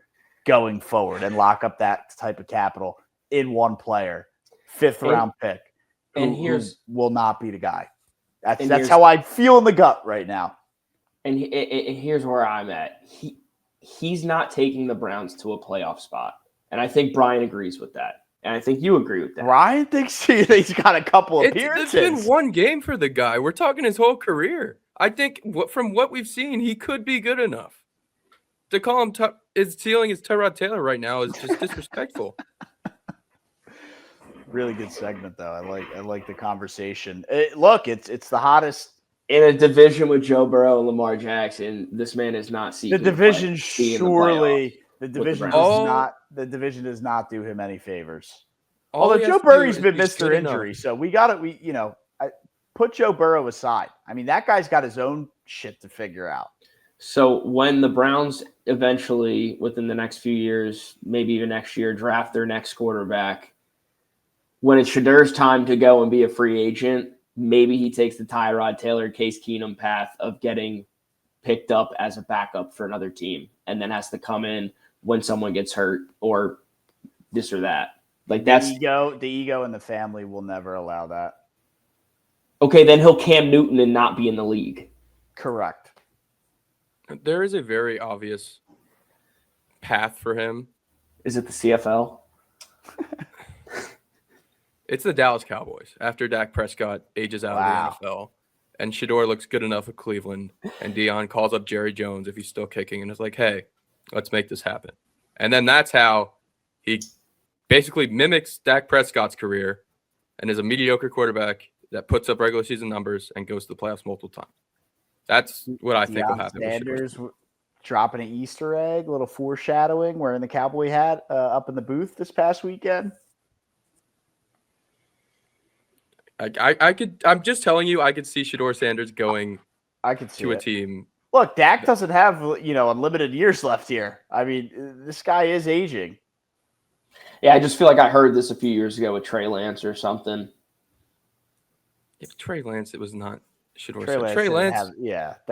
going forward and lock up that type of capital in one player, fifth round pick, who will not be the guy. That's how I feel in the gut right now. And here's where I'm at. He's not taking the Browns to a playoff spot. And I think Brian agrees with that. And I think you agree with that. Brian thinks he's got a couple appearances. It's been one game for the guy. We're talking his whole career. I think from what we've seen, he could be good enough. To call him his ceiling is Tyrod Taylor right now is just disrespectful. Really good segment though. I like the conversation. It's the hottest in a division with Joe Burrow and Lamar Jackson. This man is not seeking the division. The division does not do him any favors. Although Joe Burrow's been Mr. Injury, so I put Joe Burrow aside. I mean, that guy's got his own shit to figure out. So when the Browns eventually, within the next few years, maybe even next year, draft their next quarterback, when it's Shadeur's time to go and be a free agent, maybe he takes the Tyrod Taylor, Case Keenum path of getting picked up as a backup for another team and then has to come in when someone gets hurt or this or that. Like that's the ego in the family will never allow that. Okay, then he'll Cam Newton and not be in the league. Correct. There is a very obvious path for him. Is it the CFL? It's the Dallas Cowboys after Dak Prescott ages out of the NFL. and Shadeur looks good enough with Cleveland, and Dion calls up Jerry Jones if he's still kicking, and is like, hey, let's make this happen. And then that's how he basically mimics Dak Prescott's career and is a mediocre quarterback that puts up regular season numbers and goes to the playoffs multiple times. That's what I think will happen. Sanders dropping an Easter egg, a little foreshadowing, wearing the cowboy hat up in the booth this past weekend. I'm just telling you, I could see Shadeur Sanders going I could see to a it. team. Look, Dak doesn't have, unlimited years left here. I mean, this guy is aging. Yeah, I just feel like I heard this a few years ago with Trey Lance or something. If Trey Lance, it was not Shadeur. Trey Lance.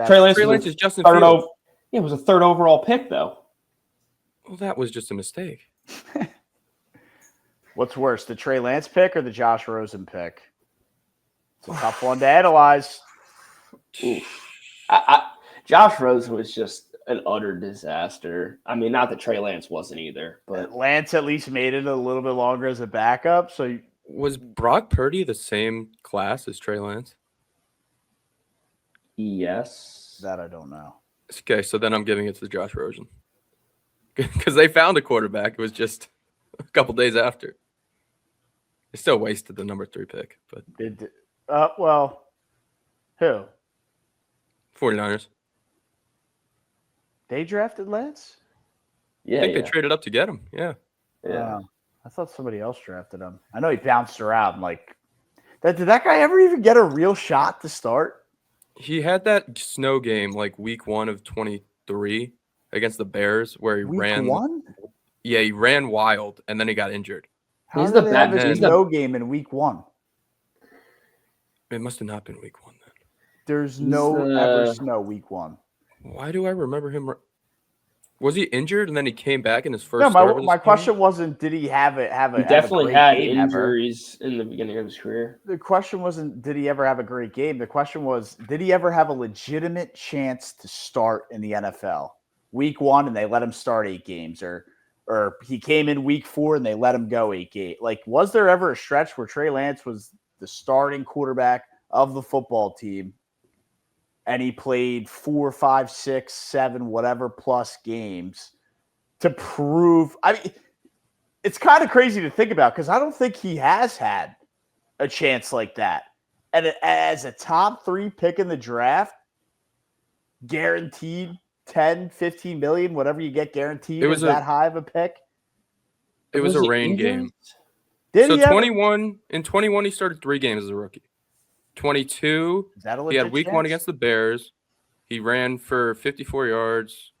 Trey Lance is Justin third Fields. It was a third overall pick, though. Well, that was just a mistake. What's worse, the Trey Lance pick or the Josh Rosen pick? It's a tough one to analyze. Josh Rosen was just an utter disaster. I mean, not that Trey Lance wasn't either, but Lance at least made it a little bit longer as a backup. So was Brock Purdy the same class as Trey Lance? yes. That I don't know. Okay, so then I'm giving it to Josh Rosen because they found a quarterback. It was just a couple days after. They still wasted the number 3 pick, but who? 49ers. They drafted Lance? Yeah, I think they traded up to get him. Yeah. Yeah. I thought somebody else drafted him. I know he bounced around. Did that guy ever even get a real shot to start? He had that snow game like week 1 of 23 against the Bears where he ran. One? Yeah, he ran wild and then he got injured. He's the snow game in week 1. It must have not been week 1 then. There's ever snow week 1. Why do I remember him? Was he injured and then he came back in his first? No, my question wasn't did he have a He definitely had injury injuries in the beginning of his career. The question wasn't did he ever have a great game. The question was did he ever have a legitimate chance to start in the NFL? Week 1 and they let him start 8 games, or he came in week 4 and they let him go 8 games. Was there ever a stretch where Trey Lance was the starting quarterback of the football team and he played 4, 5, 6, 7, whatever plus games to prove? I mean, it's kind of crazy to think about because I don't think he has had a chance like that. And as a top 3 pick in the draft, guaranteed 10, 15 million, whatever you get guaranteed, it was that high of a pick. It was a rain game. In 21, he started 3 games as a rookie. 22, he had week 1 against the Bears. He ran for 54 yards.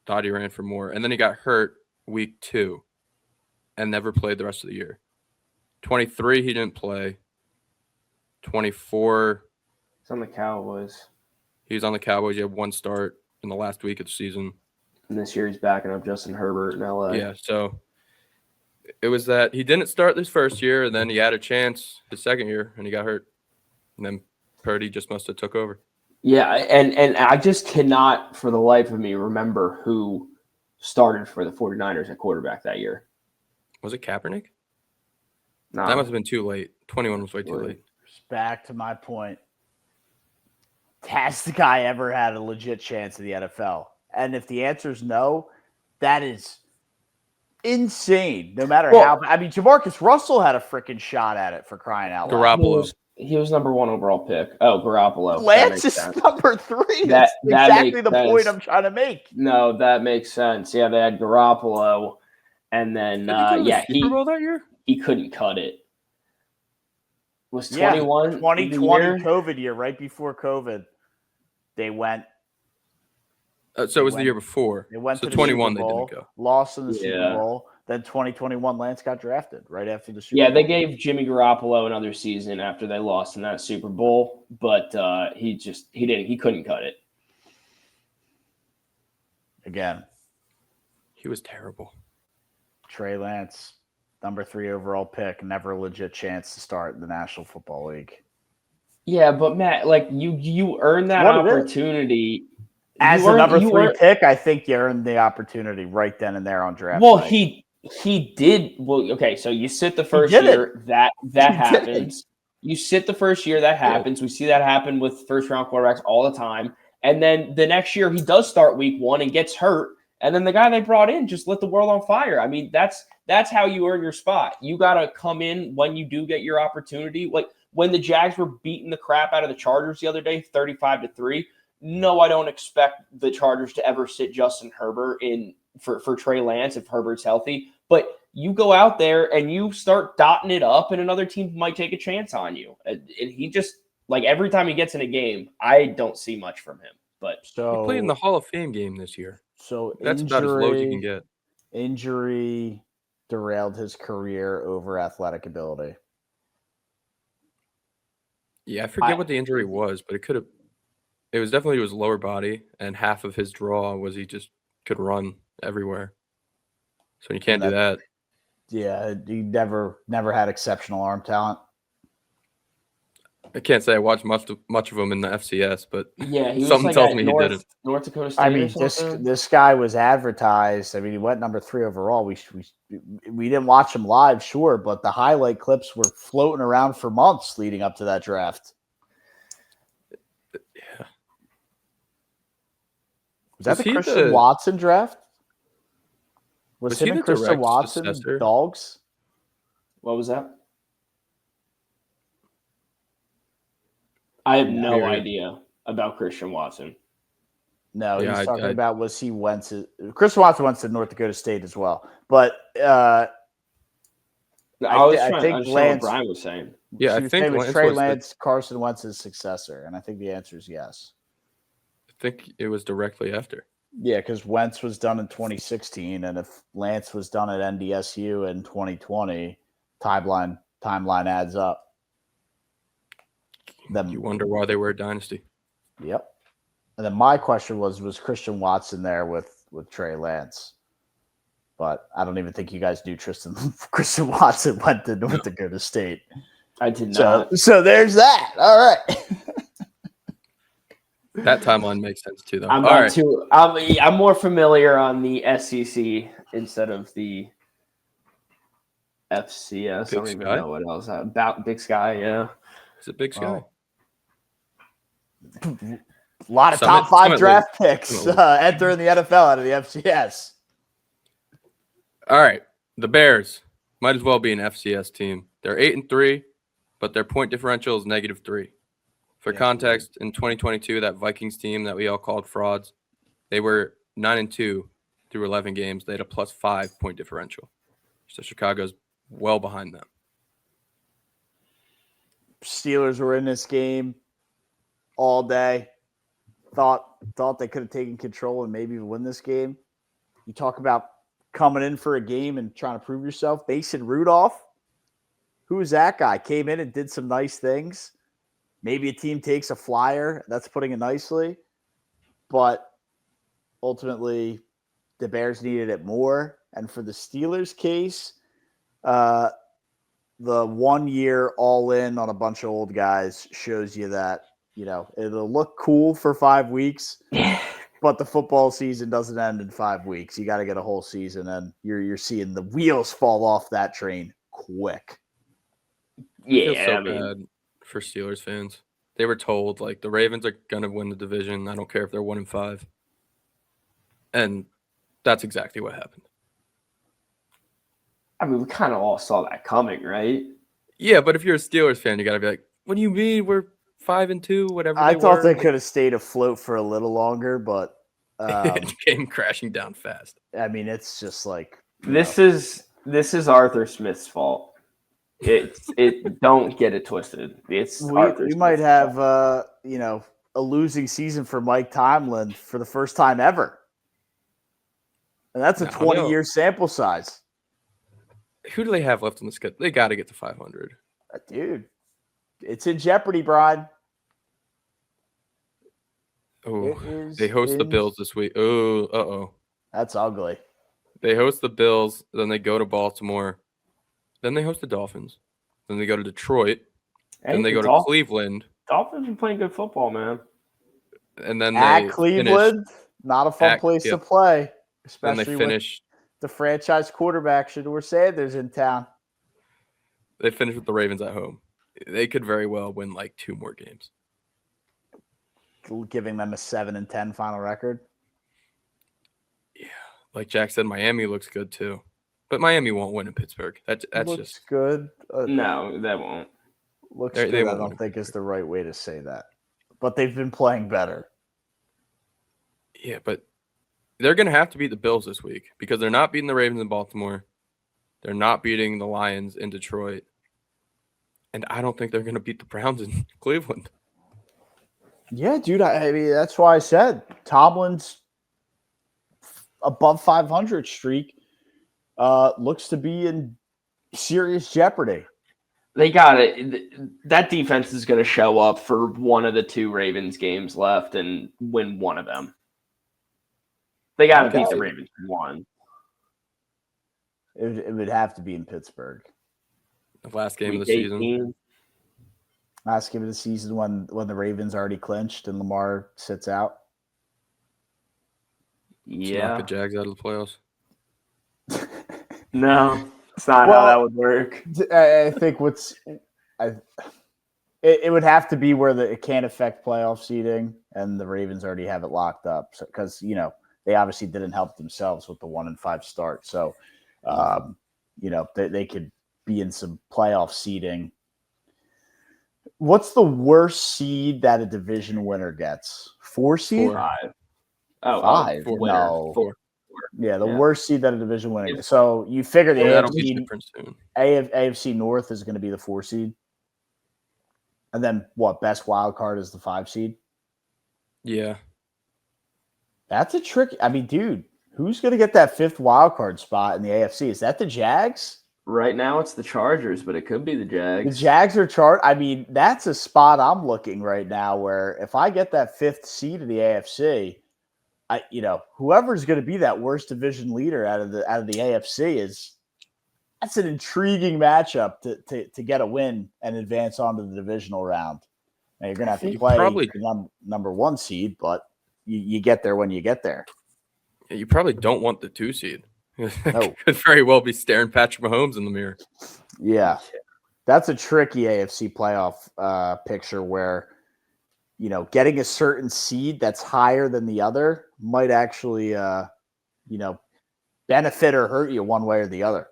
Thought he ran for more. And then he got hurt week 2 and never played the rest of the year. 23, he didn't play. 24. He's on the Cowboys. He was on the Cowboys. He had 1 start in the last week of the season. And this year he's backing up Justin Herbert in LA. Yeah, so it was that he didn't start this first year, and then he had a chance his second year, and he got hurt. And then Purdy just must have took over. Yeah, and I just cannot for the life of me remember who started for the 49ers at quarterback that year. Was it Kaepernick? No. That must have been too late. 21 was way too late. Back to my point. Has the guy ever had a legit chance in the NFL? And if the answer is no, that is insane. No matter how. I mean, Jamarcus Russell had a freaking shot at it for crying out loud. Garoppolo. He was number 1 overall pick. Oh, Garoppolo. Lance is number 3. That's exactly the point I'm trying to make. No, that makes sense. Yeah, they had Garoppolo, and then Super Bowl that year? He couldn't cut it. Was 21 2020 COVID year, right before COVID. They went. So it was the year before. They went to the 21. Super Bowl, they didn't go. Lost in the Super Bowl. Then 2021, Lance got drafted right after the Super Bowl. Yeah, they gave Jimmy Garoppolo another season after they lost in that Super Bowl, but he couldn't cut it. Again, he was terrible. Trey Lance, number 3 overall pick, never a legit chance to start in the National Football League. Yeah, but Matt, you earned that opportunity. As the number 3 pick, I think you earned the opportunity right then and there on draft night. Well, he did. Well, okay, so you sit the first year. That happens. You sit the first year, that happens. We see that happen with first-round quarterbacks all the time. And then the next year, he does start week 1 and gets hurt. And then the guy they brought in just lit the world on fire. I mean, that's how you earn your spot. You got to come in when you do get your opportunity. Like when the Jags were beating the crap out of the Chargers the other day, 35-3. No, I don't expect the Chargers to ever sit Justin Herbert in for Trey Lance if Herbert's healthy. But you go out there and you start dotting it up, and another team might take a chance on you. And he just, like, every time he gets in a game, I don't see much from him. But He played in the Hall of Fame game this year. So That's about as low as you can get. Injury derailed his career over athletic ability. Yeah, I forget what the injury was, but it was definitely his lower body, and half of his draw was he just could run everywhere. So you can't do that. Yeah, he never had exceptional arm talent. I can't say I watched much of him in the FCS, but yeah, he something was tells like me he didn't. North Dakota State. I mean, this guy was advertised. I mean, he went number 3 overall. We didn't watch him live, sure, but the highlight clips were floating around for months leading up to that draft. Yeah. Was that the Christian Watson draft? Was he him and the Christian direct Watson successor? dogs? What was that? I have no idea about Christian Watson. No, yeah, he's talking about Christian Watson went to North Dakota State as well. But I think Lance, what Brian was saying. Yeah, I think it was Trey Lance, Carson Wentz's successor, and I think the answer is yes. I think it was directly after. Yeah, because Wentz was done in 2016, and if Lance was done at NDSU in 2020, timeline adds up. Then you wonder why they were a dynasty. Yep. And then my question was Christian Watson there with Trey Lance? But I don't even think you guys knew Christian Watson went to North Dakota State. I did not. So there's that. All right. That timeline makes sense too, though. I'm more familiar on the SEC instead of the FCS. I don't even know what else about Big Sky. Yeah, is it Big Sky? A lot of top 5 draft picks entering the NFL out of the FCS. All right, the Bears might as well be an FCS team. They're 8-3, but their point differential is -3. For context, in 2022, that Vikings team that we all called frauds, they were 9-2 through 11 games. They had a +5 point differential. So Chicago's well behind them. Steelers were in this game all day. Thought they could have taken control and maybe win this game. You talk about coming in for a game and trying to prove yourself. Mason Rudolph, who is that guy? Came in and did some nice things. Maybe a team takes a flyer. That's putting it nicely. But ultimately, the Bears needed it more. And for the Steelers' case, the 1 year all in on a bunch of old guys shows you that, it'll look cool for 5 weeks, but the football season doesn't end in 5 weeks. You got to get a whole season, and you're seeing the wheels fall off that train quick. Yeah, I feel so bad for Steelers fans. They were told, like, the Ravens are going to win the division. I don't care if they're 1-5. And that's exactly what happened. I mean, we kind of all saw that coming, right? Yeah, but if you're a Steelers fan, you got to be like, what do you mean we're 5-2, whatever I thought they could have stayed afloat for a little longer, but it came crashing down fast. I mean, it's just like this is Arthur Smith's fault. It don't get it twisted. We might have a losing season for Mike Tomlin for the first time ever, and that's a 20-year sample size. Who do they have left on the schedule? They got to get to 500. Dude, it's in jeopardy, Brian. Oh, they host the Bills this week. Oh, that's ugly. They host the Bills, then they go to Baltimore, then they host the Dolphins, then they go to Detroit, then they go to Cleveland. Dolphins are playing good football, man. And then at Cleveland, not a fun place to play, especially when the franchise quarterback Shadeur Sanders in town. They finish with the Ravens at home. they could very well win like 2 more games. Giving them a 7-10 final record. Yeah, like Jack said, Miami looks good too, but Miami won't win in Pittsburgh. That's Looks just good. No, that won't. Looks they good. I won't don't win think is Pittsburgh. the right way to say that. But they've been playing better. Yeah, but they're going to have to beat the Bills this week because they're not beating the Ravens in Baltimore. They're not beating the Lions in Detroit. And I don't think they're going to beat the Browns in Cleveland. Yeah, dude. I mean, that's why I said Tomlin's above 500 streak looks to be in serious jeopardy. They got it. That defense is going to show up for one of the 2 Ravens games left and win one of them. They got to beat the Ravens one. It would have to be in Pittsburgh. The last game Week of the season. 18. Last game of the season when the Ravens already clinched and Lamar sits out. To knock Yeah. the Jags out of the playoffs. No, it's not how that would work. I think it would have to be where it can't affect playoff seeding, and the Ravens already have it locked up because they obviously didn't help themselves with the 1-5 start. So, they could be in some playoff seeding. What's the worst seed that a division winner gets? 4 seed? 5. Oh, 5. 4. No. 4. Yeah, the Yeah. worst seed that a division winner gets. So you figure the That'll be AFC, different soon. AFC North is going to be the 4 seed. And then best wild card is the 5 seed? Yeah. That's a tricky. I mean, dude, who's going to get that 5th wild card spot in the AFC? Is that the Jags? Right now it's the Chargers, but it could be the The Jags. Jags are I mean, that's a spot I'm looking right now where if I get that 5th seed of the AFC, whoever's going to be that worst division leader out of the AFC that's an intriguing matchup to get a win and advance onto the divisional round. Now you're going to have to play the number 1 seed, but you get there when you get there. Yeah, you probably don't want the 2 seed. No. Could very well be staring Patrick Mahomes in the mirror. Yeah, that's a tricky AFC playoff picture where getting a certain seed that's higher than the other might actually benefit or hurt you one way or the other.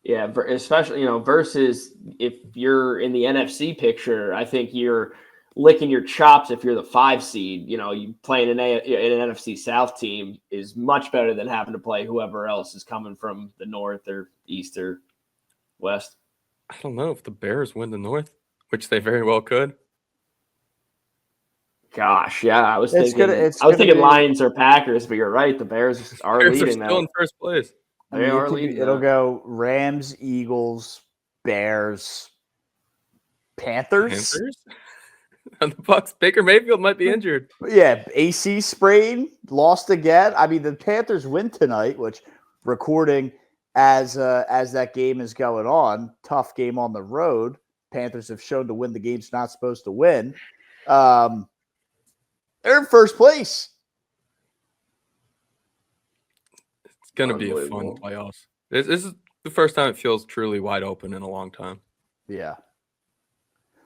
Yeah, especially versus if you're in the NFC picture, I think you're licking your chops if you're the 5 seed. You playing an NFC South team is much better than having to play whoever else is coming from the North or East or West. I don't know if the Bears win the North, which they very well could. Gosh, yeah, I was thinking Lions or Packers, but you're right. The Bears are leading now. Still in first place. They are leading. It'll go Rams, Eagles, Bears, Panthers. And the Bucks. Baker Mayfield might be injured. Yeah, AC sprain, lost again. I mean, the Panthers win tonight, which recording as that game is going on. Tough game on the road. Panthers have shown to win the games not supposed to win. They're in first place. It's going to be a fun playoffs. This is the first time it feels truly wide open in a long time. Yeah.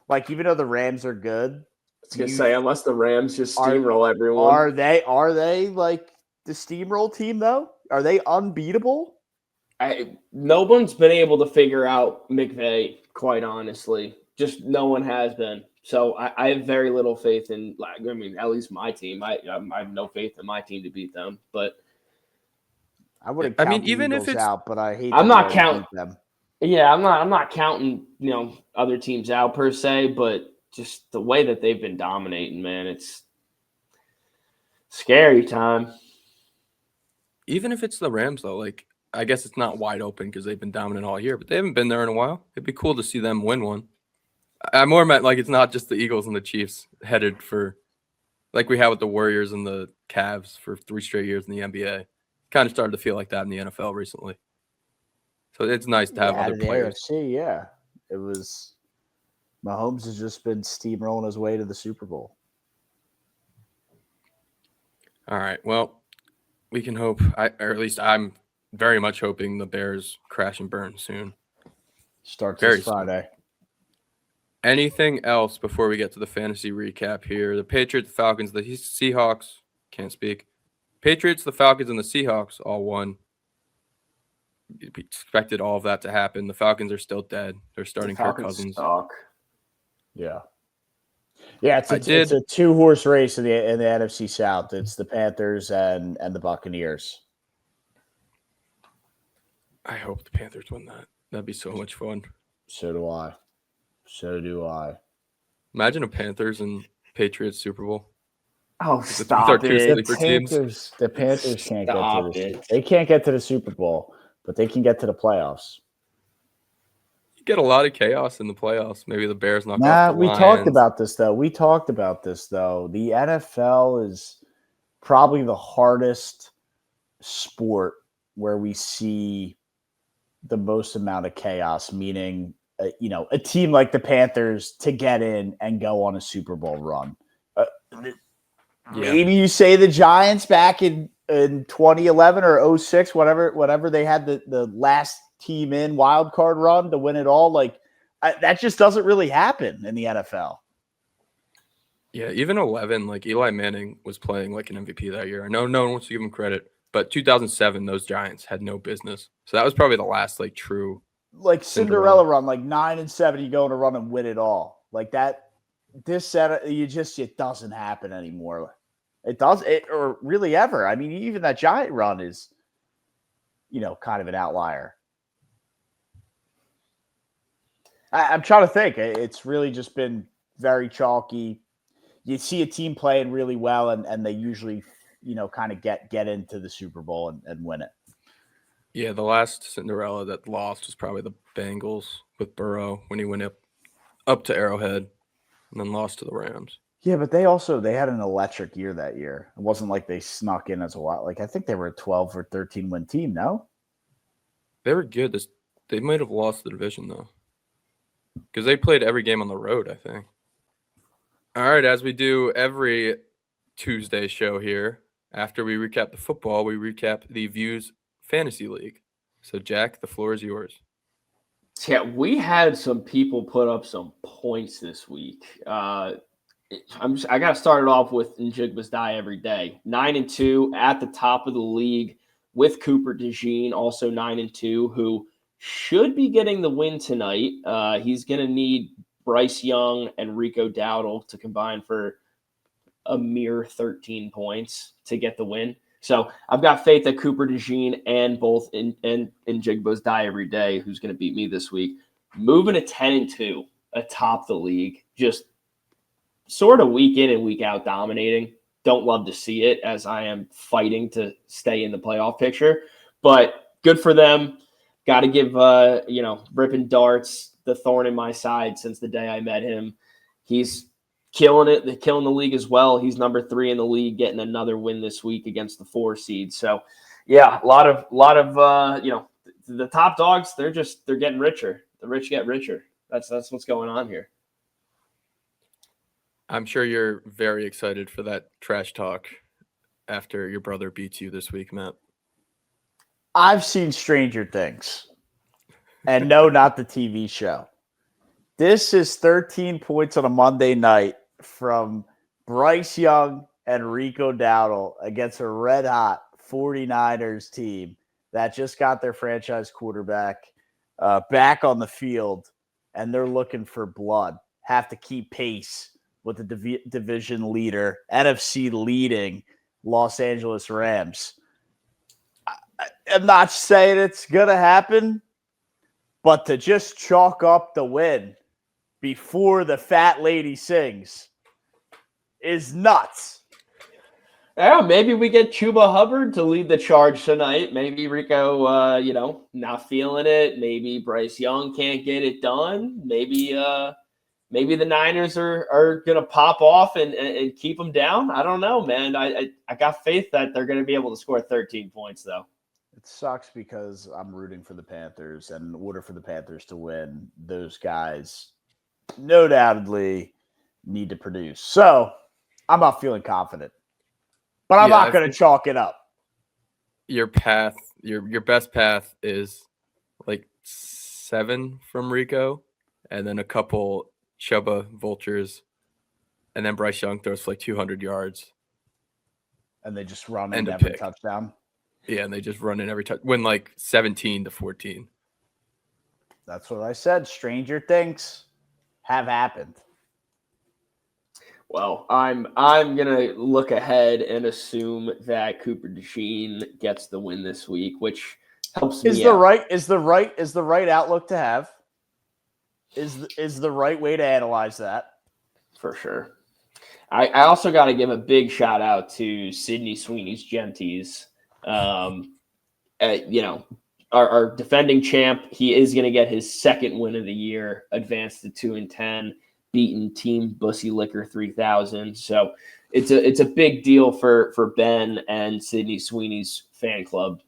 Like, even though the Rams are good. I was going to say, unless the Rams just steamroll everyone. Are they like the steamroll team, though? Are they unbeatable? No one's been able to figure out McVay, quite honestly. Just no one has been. So I have very little faith in, at least my team. I have no faith in my team to beat them. But I wouldn't count the Eagles out, but I hate I'm not counting them. Yeah, I'm not counting, other teams out per se, but just the way that they've been dominating, man, it's scary time. Even if it's the Rams, though, I guess it's not wide open because they've been dominant all year, but they haven't been there in a while. It'd be cool to see them win one. I more meant it's not just the Eagles and the Chiefs headed for, like we had with the Warriors and the Cavs for 3 straight years in the NBA. Kind of started to feel like that in the NFL recently. So it's nice to have other players. AFC, yeah. It was Mahomes has just been steamrolling his way to the Super Bowl. All right. Well, we can hope, or at least I'm very much hoping the Bears crash and burn soon. Starts this Friday. Anything else before we get to the fantasy recap here? The Patriots, the Falcons, the Seahawks. Can't speak. Patriots, the Falcons, and the Seahawks all won. We expected all of that to happen. The Falcons are still dead. They're starting Kirk Cousins. Suck. Yeah. Yeah, it's a 2-horse race in the NFC South. It's the Panthers and the Buccaneers. I hope the Panthers win that. That'd be so much fun. So do I. So do I. Imagine a Panthers and Patriots Super Bowl. Oh, These are stop two it. sleeper teams. The Panthers can't Stop get to it. They can't get to the Super Bowl, but they can get to the playoffs. You get a lot of chaos in the playoffs. Maybe the Bears knock off Nah, the we Lions. talked about this though. The NFL is probably the hardest sport where we see the most amount of chaos, meaning a team like the Panthers to get in and go on a Super Bowl run. Maybe you say the Giants back in 2011 or 06, whatever they had the last team in wild card run to win it all. That just doesn't really happen in the NFL. Yeah, even 11, like Eli Manning was playing like an MVP that year. I know no one wants to give him credit, but 2007, those Giants had no business. So that was probably the last like true Cinderella run, 9-7, you go on a run and win it all. Like that. This set, it doesn't happen anymore. It does it or really ever. I mean, even that Giant run is, kind of an outlier. I'm trying to think. It's really just been very chalky. You see a team playing really well, and they usually, kind of get into the Super Bowl and win it. Yeah, the last Cinderella that lost was probably the Bengals with Burrow when he went up to Arrowhead and then lost to the Rams. Yeah, but they had an electric year that year. It wasn't like they snuck in as a lot. I think they were a 12 or 13 win team, no? They were good. They might have lost the division, though, because they played every game on the road, I think. All right, as we do every Tuesday show here, after we recap the football, we recap the Views Fantasy League. So, Jack, the floor is yours. Yeah, we had some people put up some points this week. I got to start it off with Njigba's die every day. 9-2 at the top of the league with Cooper DeJean, also 9-2, who should be getting the win tonight. He's going to need Bryce Young and Rico Dowdle to combine for a mere 13 points to get the win. So I've got faith that Cooper DeJean and both in Jigbo's die every day, who's going to beat me this week, moving to 10-2 atop the league, just sort of week in and week out dominating. Don't love to see it as I am fighting to stay in the playoff picture, but good for them. Got to give, ripping darts the thorn in my side since the day I met him. He's killing it. They're killing the league as well. He's number 3 in the league, getting another win this week against the 4 seed. So, yeah, a lot of the top dogs. They're getting richer. The rich get richer. That's what's going on here. I'm sure you're very excited for that trash talk after your brother beats you this week, Matt. I've seen Stranger Things. And no, not the TV show. This is 13 points on a Monday night from Bryce Young and Rico Dowdle against a red-hot 49ers team that just got their franchise quarterback back on the field, and they're looking for blood. Have to keep pace with the division leader, NFC leading Los Angeles Rams. I'm not saying it's going to happen, but to just chalk up the win before the fat lady sings is nuts. Yeah, maybe we get Chuba Hubbard to lead the charge tonight. Maybe Rico, not feeling it. Maybe Bryce Young can't get it done. Maybe the Niners are going to pop off and keep them down. I don't know, man. I got faith that they're going to be able to score 13 points, though. It sucks because I'm rooting for the Panthers, and in order for the Panthers to win, those guys no doubtedly need to produce. So I'm not feeling confident, but I'm not going to chalk it up. Your path, your best path is like 7 from Rico, and then a couple Chuba vultures, and then Bryce Young throws for like 200 yards. And they just run And in a every pick. touchdown. Yeah, and they just run in every touch. Win like 17-14. That's what I said. Stranger things have happened. Well, I'm gonna look ahead and assume that Cooper DeJean gets the win this week, which helps me out. Is the right outlook to have? Is the right way to analyze that? For sure. I also got to give a big shout out to Sydney Sweeney's Genties. Our defending champ, he is going to get his second win of the year, advanced to 2-10, beaten Team Bussy Liquor 3000. So it's a big deal for Ben and Sydney Sweeney's fan club.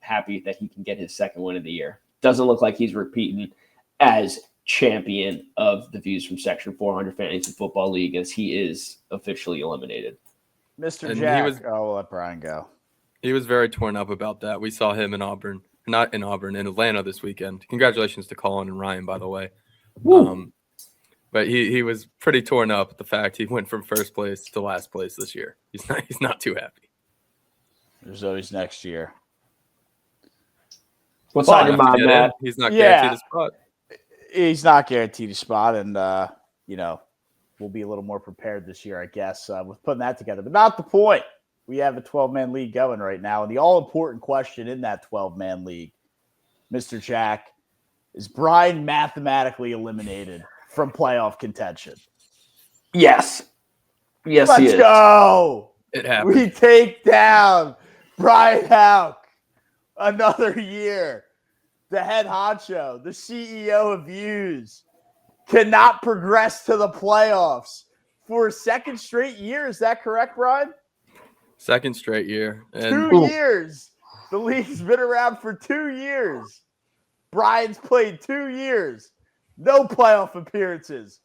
Happy that he can get his second win of the year. Doesn't look like he's repeating as champion of the Views from Section 400 Fantasy Football League, as he is officially eliminated. Mr. And Jack. We'll let Brian go. He was very torn up about that. We saw him in Atlanta this weekend. Congratulations to Colin and Ryan, by the way. But he was pretty torn up at the fact he went from first place to last place this year. He's not too happy. There's always next year. What's on your mind, Matt? He's not guaranteed a spot. He's not guaranteed a spot, and we'll be a little more prepared this year, I guess, with putting that together. But not the point. We have a 12-man league going right now, and the all-important question in that 12-man league, Mr. Jack, is Brian mathematically eliminated from playoff contention? Yes. Yes, he is. Let's go. It happened. We take down Brian Hauk. Another year. The head honcho, the CEO of Views, cannot progress to the playoffs for a second straight year. Is that correct, Brian? Second straight year. And 2 years. The league's been around for 2 years. Brian's played 2 years. No playoff appearances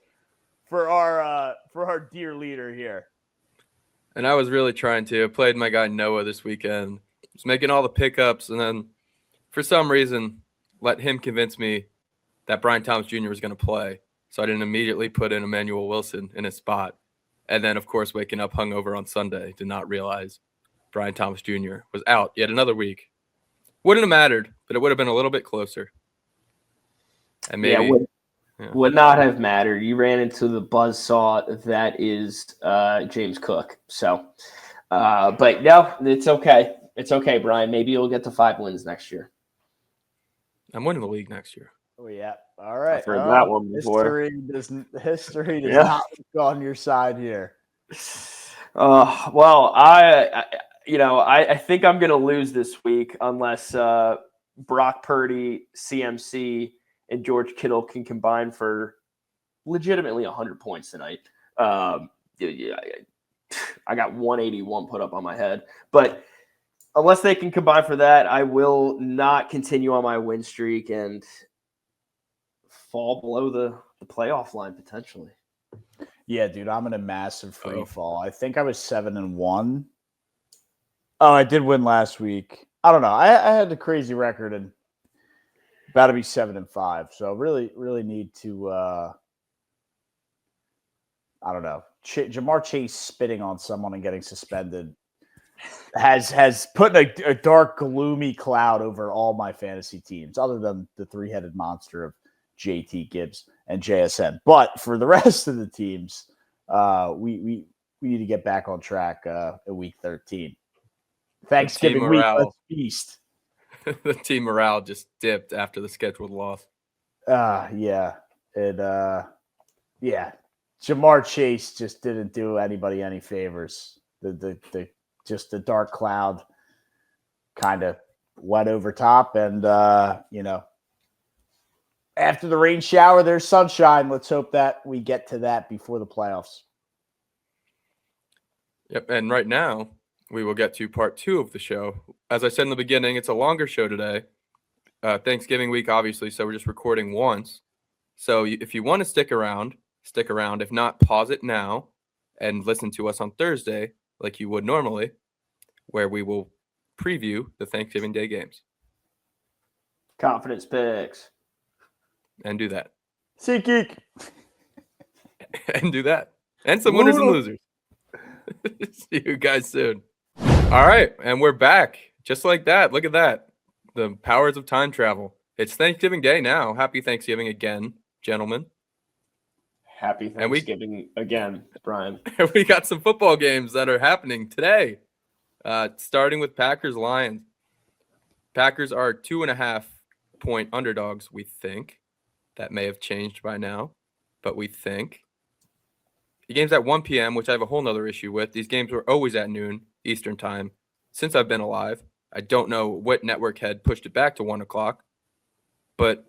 for our dear leader here. And I was really trying to. I played my guy Noah this weekend. Was making all the pickups, and then for some reason let him convince me that Brian Thomas Jr. was going to play. So I didn't immediately put in Emmanuel Wilson in his spot. And then, of course, waking up hungover on Sunday, did not realize Brian Thomas Jr. was out yet another week. Wouldn't have mattered, but it would have been a little bit closer. And maybe would not have mattered. You ran into the buzzsaw that is James Cook. So, but no, it's okay. It's okay, Brian. Maybe you'll get to 5 wins next year. I'm winning the league next year. Oh, yeah. All right. I've heard that one before. History does not look on your side here. Well, I think I'm going to lose this week unless Brock Purdy, CMC, and George Kittle can combine for legitimately 100 points tonight. I got 181 put up on my head. But unless they can combine for that, I will not continue on my win streak and fall below the playoff line potentially. Yeah, dude, I'm in a massive free fall. I think I was 7-1. Oh, I did win last week. I don't know. I had a crazy record and about to be 7-5. So really, really need to. I don't know. Jamar Chase spitting on someone and getting suspended has put a dark, gloomy cloud over all my fantasy teams, other than the 3-headed monster of JT Gibbs and JSN. But for the rest of the teams, we need to get back on track at week 13. Thanksgiving week, let's feast. The team morale just dipped after the scheduled loss. Yeah. Jamar Chase just didn't do anybody any favors. The dark cloud kind of went over top, and after the rain shower, there's sunshine. Let's hope that we get to that before the playoffs. Yep, and right now we will get to part 2 of the show. As I said in the beginning, it's a longer show today. Thanksgiving week, obviously, so we're just recording once. So if you want to stick around. If not, pause it now and listen to us on Thursday like you would normally, where we will preview the Thanksgiving Day games. Confidence picks. And do that. SeatGeek. and do that. And some winners and Brutal. losers. See you guys soon. All right, and we're back. Just like that. Look at that. The powers of time travel. It's Thanksgiving Day now. Happy Thanksgiving again, gentlemen. Happy And we- Thanksgiving again, Brian. We got some football games that are happening today. Starting with Packers-Lions. Packers are 2.5-point underdogs, we think. That may have changed by now, but we think. The game's at 1 p.m., which I have a whole nother issue with. These games were always at noon Eastern time since I've been alive. I don't know what network had pushed it back to 1 o'clock, but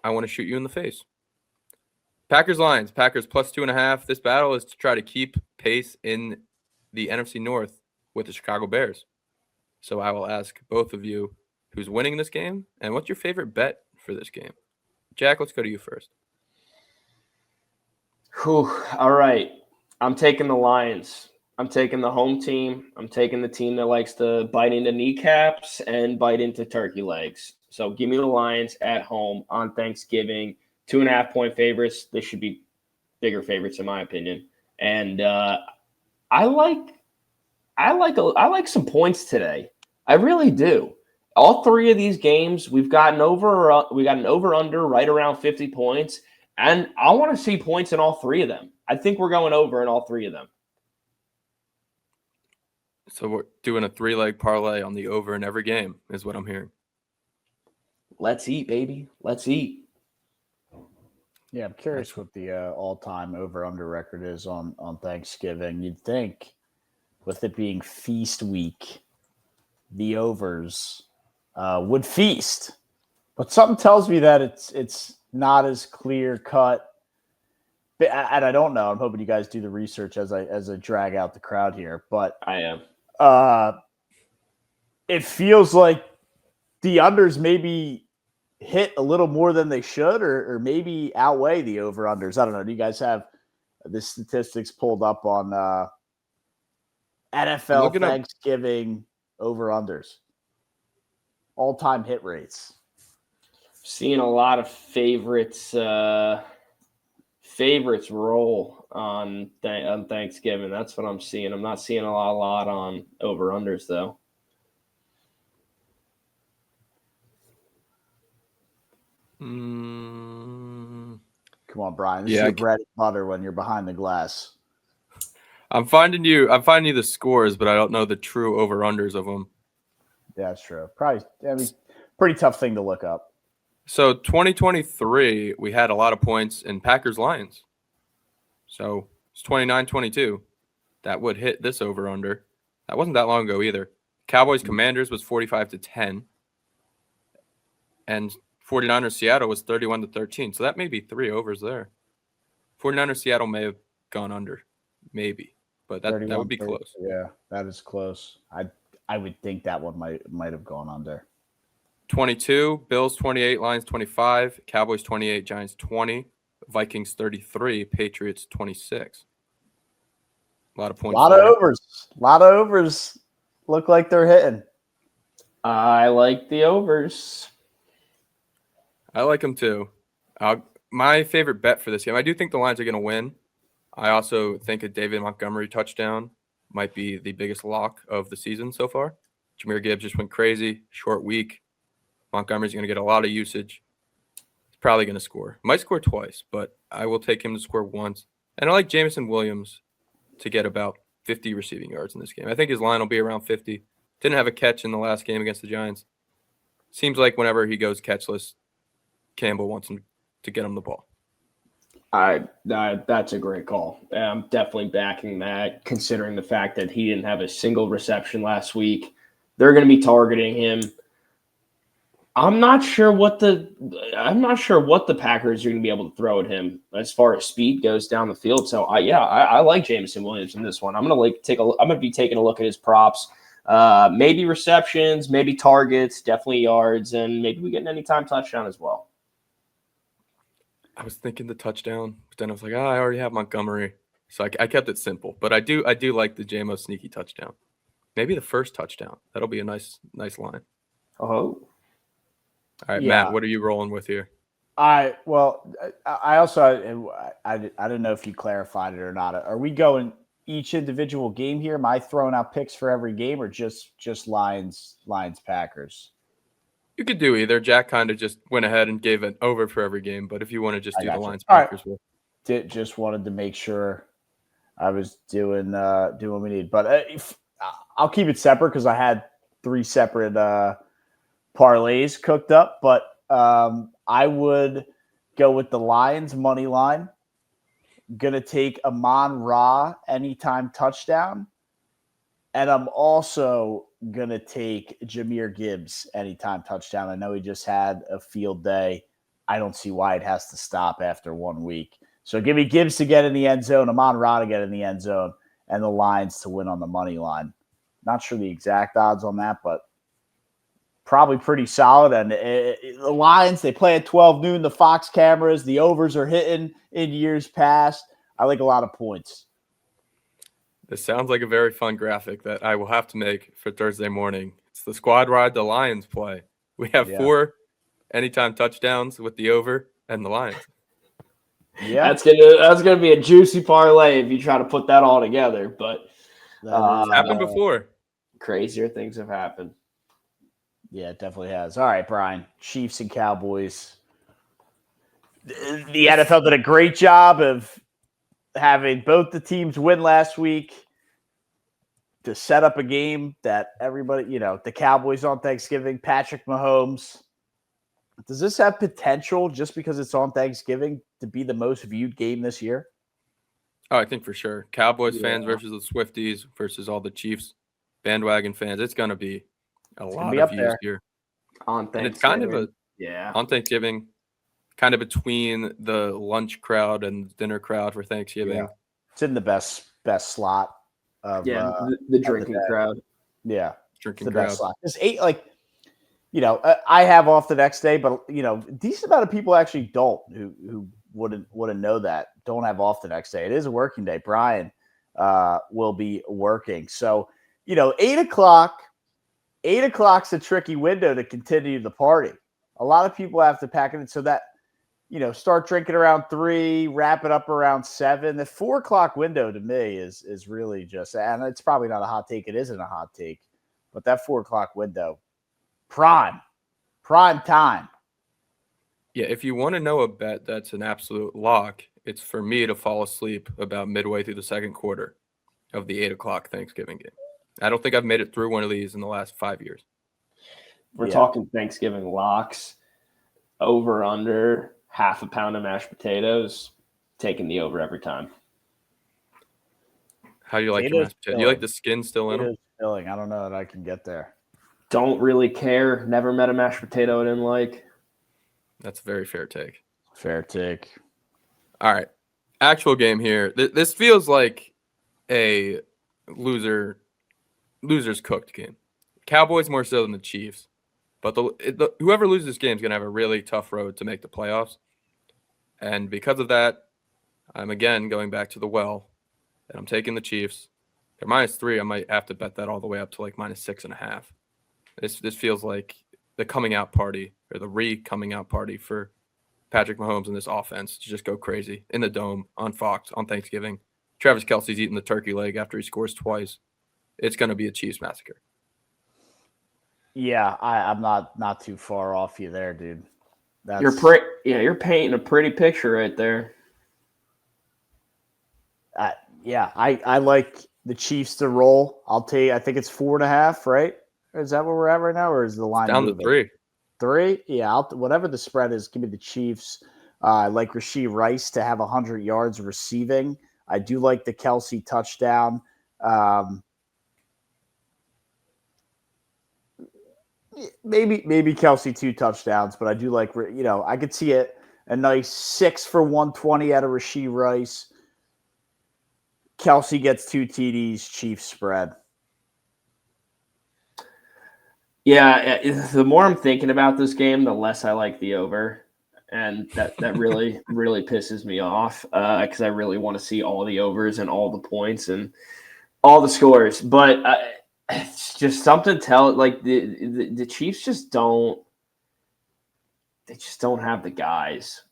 I want to shoot you in the face. Packers-Lions. Packers plus 2.5. This battle is to try to keep pace in the NFC North with the Chicago Bears. So I will ask both of you who's winning this game and what's your favorite bet for this game. Jack, let's go to you first. Whew. All right. I'm taking the Lions. I'm taking the home team. I'm taking the team that likes to bite into kneecaps and bite into turkey legs. So give me the Lions at home on Thanksgiving. 2.5-point favorites. They should be bigger favorites in my opinion. And I like some points today. I really do. All three of these games, we got an over-under right around 50 points, and I want to see points in all three of them. I think we're going over in all three of them. So we're doing a 3-leg parlay on the over in every game is what I'm hearing. Let's eat, baby. Let's eat. Yeah, I'm curious what the all-time over-under record is on Thanksgiving. You'd think, with it being feast week, the overs would feast, but something tells me that it's not as clear cut. And I don't know. I'm hoping you guys do the research as I drag out the crowd here. But I am. It feels like the unders maybe hit a little more than they should, or maybe outweigh the over-unders. I don't know. Do you guys have the statistics pulled up on NFL Thanksgiving over-unders? All-time hit rates. Seeing a lot of favorites roll on Thanksgiving. That's what I'm seeing. I'm not seeing a lot on over-unders, though. Come on, Brian. This is your bread and butter when you're behind the glass. I'm finding you the scores, but I don't know the true over-unders of them. Yeah, that's true. Probably, pretty tough thing to look up. So 2023, we had a lot of points in Packers-Lions. So it's 29-22. That would hit this over-under. That wasn't that long ago either. Cowboys-Commanders was 45-10. And 49ers-Seattle was 31-13. So that may be 3 overs there. 49ers-Seattle may have gone under. Maybe. But that would be close. Yeah, that is close. I would think that one might have gone under. 22, Bills 28, Lions 25, Cowboys 28, Giants 20, Vikings 33, Patriots 26. A lot of points. A lot of overs. Look like they're hitting. I like the overs. I like them too. My favorite bet for this game, I do think the Lions are going to win. I also think a David Montgomery touchdown might be the biggest lock of the season so far. Jahmyr Gibbs just went crazy, short week. Montgomery's going to get a lot of usage. He's probably going to score. Might score twice, but I will take him to score once. And I like Jameson Williams to get about 50 receiving yards in this game. I think his line will be around 50. Didn't have a catch in the last game against the Giants. Seems like whenever he goes catchless, Campbell wants him to get him the ball. That's a great call. I'm definitely backing that, considering the fact that he didn't have a single reception last week. They're going to be targeting him. I'm not sure what the Packers are going to be able to throw at him as far as speed goes down the field. So I like Jameson Williams in this one. I'm going to be taking a look at his props. Maybe receptions, maybe targets, definitely yards, and maybe we get an anytime touchdown as well. I was thinking the touchdown, but then I was like, I already have Montgomery. So I kept it simple. But I do like the JMO sneaky touchdown. Maybe the first touchdown. That'll be a nice line. Oh. All right, yeah. Matt, what are you rolling with here? I also I didn't know if you clarified it or not. Are we going each individual game here? Am I throwing out picks for every game, or just Lions Packers? You could do either. Jack kind of just went ahead and gave an over for every game, but if you want to just I do the got you. Lions All right. Packers, we'll. Just wanted to make sure I was doing what we need, but I'll keep it separate because I had 3 separate parlays cooked up. But I would go with the Lions money line. Gonna take Amon-Ra anytime touchdown, and I'm also gonna take Jahmyr Gibbs anytime touchdown. I know he just had a field day. I don't see why it has to stop after 1 week. So give me Gibbs to get in the end zone, Amon-Ra to get in the end zone, and the Lions to win on the money line. Not sure the exact odds on that, but probably pretty solid. And the Lions, they play at 12 noon. The Fox cameras, the overs are hitting in years past. I like a lot of points. This sounds like a very fun graphic that I will have to make for Thursday morning. It's the squad ride the Lions play. We have 4 anytime touchdowns with the over and the Lions. Yeah, that's gonna be a juicy parlay if you try to put that all together. But It's happened before. Crazier things have happened. Yeah, it definitely has. All right, Brian. Chiefs and Cowboys. The NFL did a great job of having both the teams win last week to set up a game that everybody, the Cowboys on Thanksgiving, Patrick Mahomes. Does this have potential just because it's on Thanksgiving to be the most viewed game this year? Oh, I think for sure. Cowboys fans versus the Swifties versus all the Chiefs bandwagon fans. It's going to be a lot of views here. On Thanksgiving. And it's kind of on Thanksgiving, kind of between the lunch crowd and dinner crowd for Thanksgiving. Yeah. It's in the best slot of the drinking crowd. Yeah. Drinking the crowd. Best slot. It's 8 I have off the next day, but decent amount of people actually don't who wouldn't know that, don't have off the next day. It is a working day. Brian will be working. So, 8:00 8:00's a tricky window to continue the party. A lot of people have to pack it in so that, start drinking around 3, wrap it up around 7. The 4:00 window to me is really just, and it's probably not a hot take. It isn't a hot take, but that 4:00 window, prime time. Yeah, if you want to know a bet that's an absolute lock, it's for me to fall asleep about midway through the second quarter of the 8:00 Thanksgiving game. I don't think I've made it through one of these in the last 5 years. We're talking Thanksgiving locks, over under half a pound of mashed potatoes, taking the over every time. How do you like your mashed potatoes? Do you like the skin still in them? Filling. I don't know that I can get there. Don't really care. Never met a mashed potato I didn't like. That's a very fair take. Fair take. All right. Actual game here. This feels like a loser's cooked game. Cowboys more so than the Chiefs. But whoever loses this game is going to have a really tough road to make the playoffs. And because of that, I'm again going back to the well, and I'm taking the Chiefs. They're -3. I might have to bet that all the way up to like -6.5. This feels like the coming out party, or the re-coming out party for Patrick Mahomes and this offense to just go crazy in the Dome, on Fox, on Thanksgiving. Travis Kelce's eating the turkey leg after he scores twice. It's going to be a Chiefs massacre. Yeah, I'm not too far off you there, dude. You're painting a pretty picture right there. I like the Chiefs to roll. I think it's 4.5, right? Is that where we're at right now, or is the line down moving? to 3? 3? Yeah, whatever the spread is, give me the Chiefs. I like Rashee Rice to have 100 yards receiving. I do like the Kelce touchdown. Maybe Kelce 2 touchdowns, but I do like, I could see it a nice 6 for 120 out of Rashee Rice. Kelce gets 2 TDs, Chiefs spread. Yeah, the more I'm thinking about this game, the less I like the over, and that really really pisses me off because I really want to see all the overs and all the points and all the scores. But it's just something like the Chiefs just don't they just don't have the guys.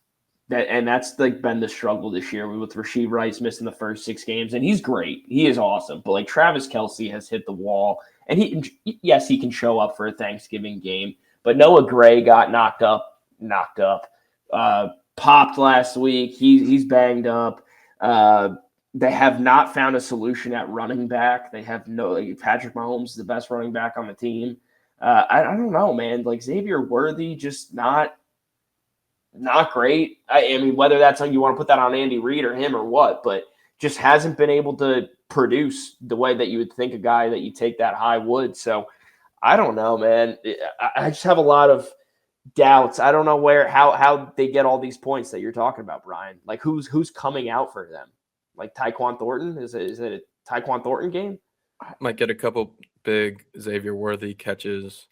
And that's like been the struggle this year with Rashee Rice missing the first 6 games, and he's great. He is awesome, but like Travis Kelce has hit the wall, and he can show up for a Thanksgiving game, but Noah Gray got knocked up, popped last week. He's banged up. They have not found a solution at running back. They have Patrick Mahomes is the best running back on the team. I don't know, man. Like Xavier Worthy, just not great. I mean, whether that's you want to put that on Andy Reid or him or what, but just hasn't been able to produce the way that you would think a guy that you take that high would. So I don't know, man. I just have a lot of doubts. I don't know how they get all these points that you're talking about, Brian. Like who's coming out for them? Like Tyquan Thornton? Is it a Tyquan Thornton game? Might get a couple big Xavier Worthy catches.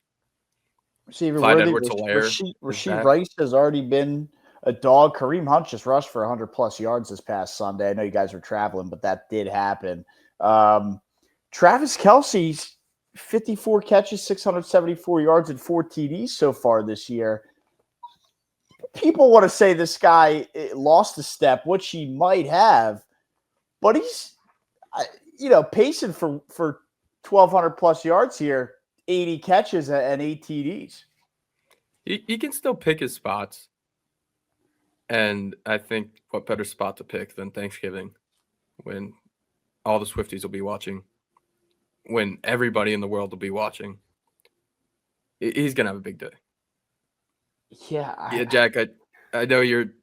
Receiver Clyde Worthy, Edwards-Helaire. Rashee Rice has already been a dog. Kareem Hunt just rushed for 100-plus yards this past Sunday. I know you guys were traveling, but that did happen. Travis Kelce's 54 catches, 674 yards, and 4 TDs so far this year. People want to say this guy lost a step, which he might have, but he's, pacing for 1,200-plus yards here. 80 catches and 8 TDs. He can still pick his spots. And I think what better spot to pick than Thanksgiving when all the Swifties will be watching, when everybody in the world will be watching. He's going to have a big day. Yeah. Jack, I know you're –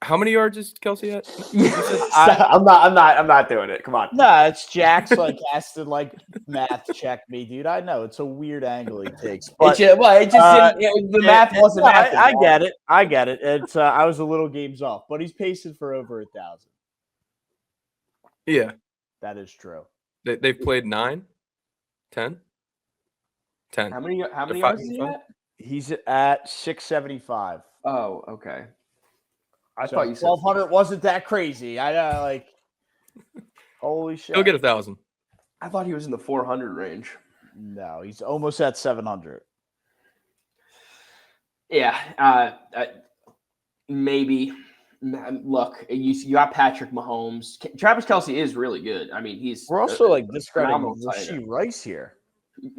how many yards is Kelce at? I'm not doing it. Come on. No, it's Jack's has to math check me, dude. I know it's a weird angle he takes. But the math wasn't. I get it. It's I was a little games off, but he's pacing for over 1,000. Yeah, that is true. They've played 9, 10. How many yards is he at? He's at 675. Oh, okay. I So thought you said 1,200 wasn't that crazy. I know, holy shit. He'll get 1,000. I thought he was in the 400 range. No, he's almost at 700. Yeah, maybe. Look, you got Patrick Mahomes. Travis Kelce is really good. I mean, we're also discrediting Rashee Rice here.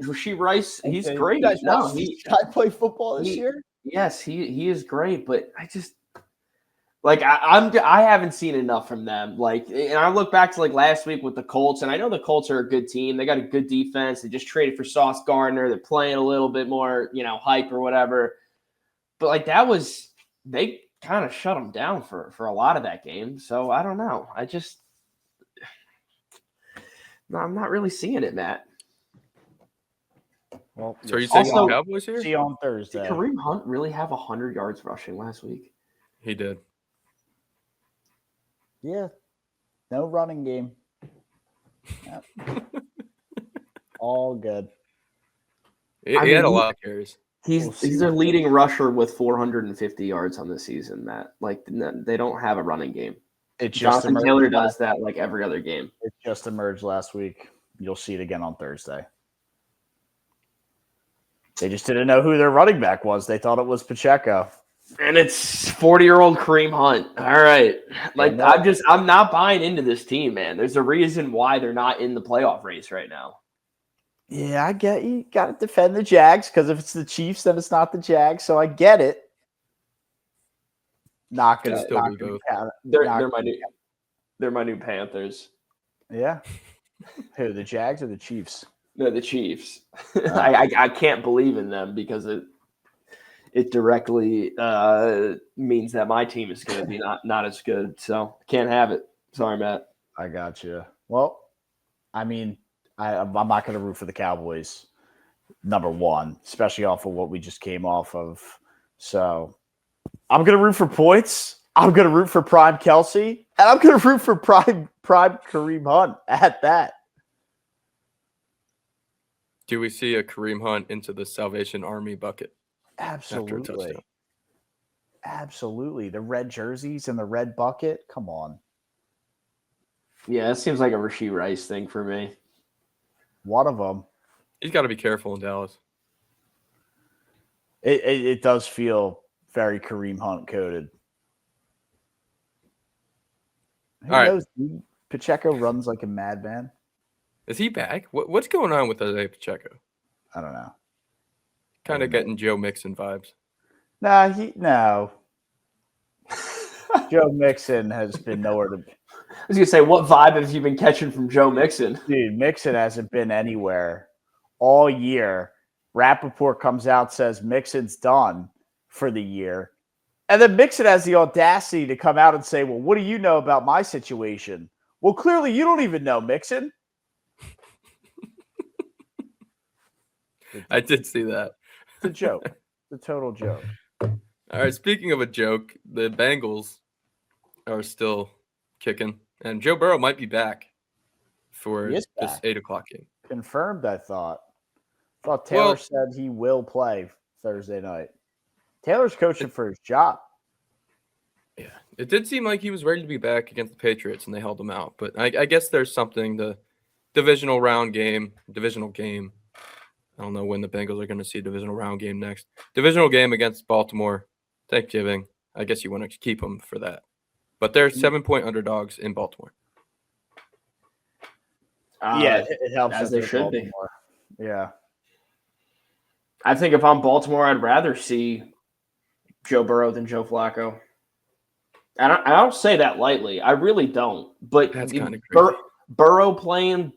Rashee Rice, he's great. You guys watched this guy play football this year? Yes, he is great, but I just I haven't seen enough from them. And I look back to last week with the Colts, and I know the Colts are a good team. They got a good defense. They just traded for Sauce Gardner. They're playing a little bit more, hype or whatever. But they kind of shut them down for a lot of that game. So I don't know. I'm not really seeing it, Matt. Well, so are you taking the Cowboys here? See you on Thursday. Did Kareem Hunt really have 100 yards rushing last week? He did. Yeah. No running game. Yep. All good. He had a lot of carries. He's their leading rusher with 450 yards on the season, Matt. They don't have a running game. Jonathan Taylor does that every other game. It just emerged last week. You'll see it again on Thursday. They just didn't know who their running back was. They thought it was Pacheco. And it's 40-year-old Kareem Hunt. All right. I'm not buying into this team, man. There's a reason why they're not in the playoff race right now. Yeah, I get you. Got to defend the Jags because if it's the Chiefs, then it's not the Jags. So I get it. Not gonna count. They're my new Panthers. Yeah. Who, the Jags or the Chiefs? No, the Chiefs. I can't believe in them because it directly means that my team is going to be not as good. So I can't have it. Sorry, Matt. I got you. Well, I mean, I'm not going to root for the Cowboys, number one, especially off of what we just came off of. So I'm going to root for points. I'm going to root for prime Kelce, and I'm going to root for prime Kareem Hunt at that. Do we see a Kareem Hunt into the Salvation Army bucket? Absolutely. Absolutely. The red jerseys and the red bucket. Come on. Yeah, it seems like a Rashee Rice thing for me. One of them. He's got to be careful in Dallas. It does feel very Kareem Hunt coded. Who All right. knows? Pacheco runs like a madman. Is he back? What's going on with Isaiah Pacheco? I don't know. Kind of getting Joe Mixon vibes. No. Joe Mixon has been nowhere to. I was gonna say, what vibe have you been catching from Joe Mixon? Dude, Mixon hasn't been anywhere all year. Rappaport comes out, says Mixon's done for the year. And then Mixon has the audacity to come out and say, well, what do you know about my situation? Well, clearly you don't even know, Mixon. I did see that. It's a joke. It's a total joke. All right, speaking of a joke, the Bengals are still kicking, and Joe Burrow might be back for He is this back. 8 o'clock game. Confirmed, I thought. Taylor said he will play Thursday night. Taylor's coaching for his job. Yeah, it did seem like he was ready to be back against the Patriots, and they held him out. But I guess there's something, the divisional game. I don't know when the Bengals are going to see a divisional round game next. Divisional game against Baltimore, Thanksgiving. I guess you want to keep them for that. But they're 7-point underdogs in Baltimore. Yeah, it helps. As they should Baltimore. Be. Yeah. I think if I'm Baltimore, I'd rather see Joe Burrow than Joe Flacco. And I don't say that lightly. I really don't. But that's kind of crazy. Burrow playing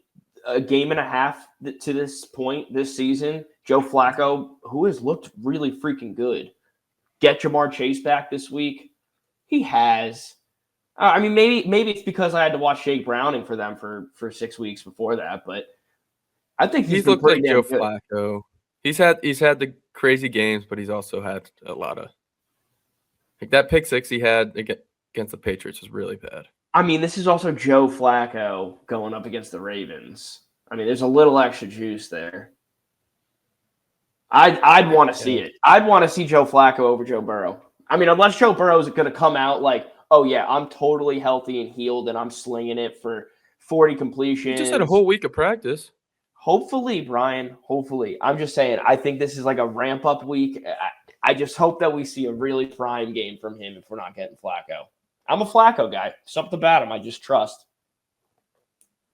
a game and a half to this point this season, Joe Flacco, who has looked really freaking good, get Jamar Chase back this week. He has. I mean, maybe it's because I had to watch Jake Browning for them for 6 weeks before that, but I think he's looked like Joe good. Flacco. He's had the crazy games, but he's also had a lot of like that pick six he had against the Patriots was really bad. I mean, this is also Joe Flacco going up against the Ravens. I mean, there's a little extra juice there. I'd want to see it. I'd want to see Joe Flacco over Joe Burrow. I mean, unless Joe Burrow is going to come out like, oh, yeah, I'm totally healthy and healed and I'm slinging it for 40 completions. He just had a whole week of practice. Hopefully, Brian, hopefully. I'm just saying, I think this is like a ramp-up week. I just hope that we see a really prime game from him if we're not getting Flacco. I'm a Flacco guy. Something about him I just trust.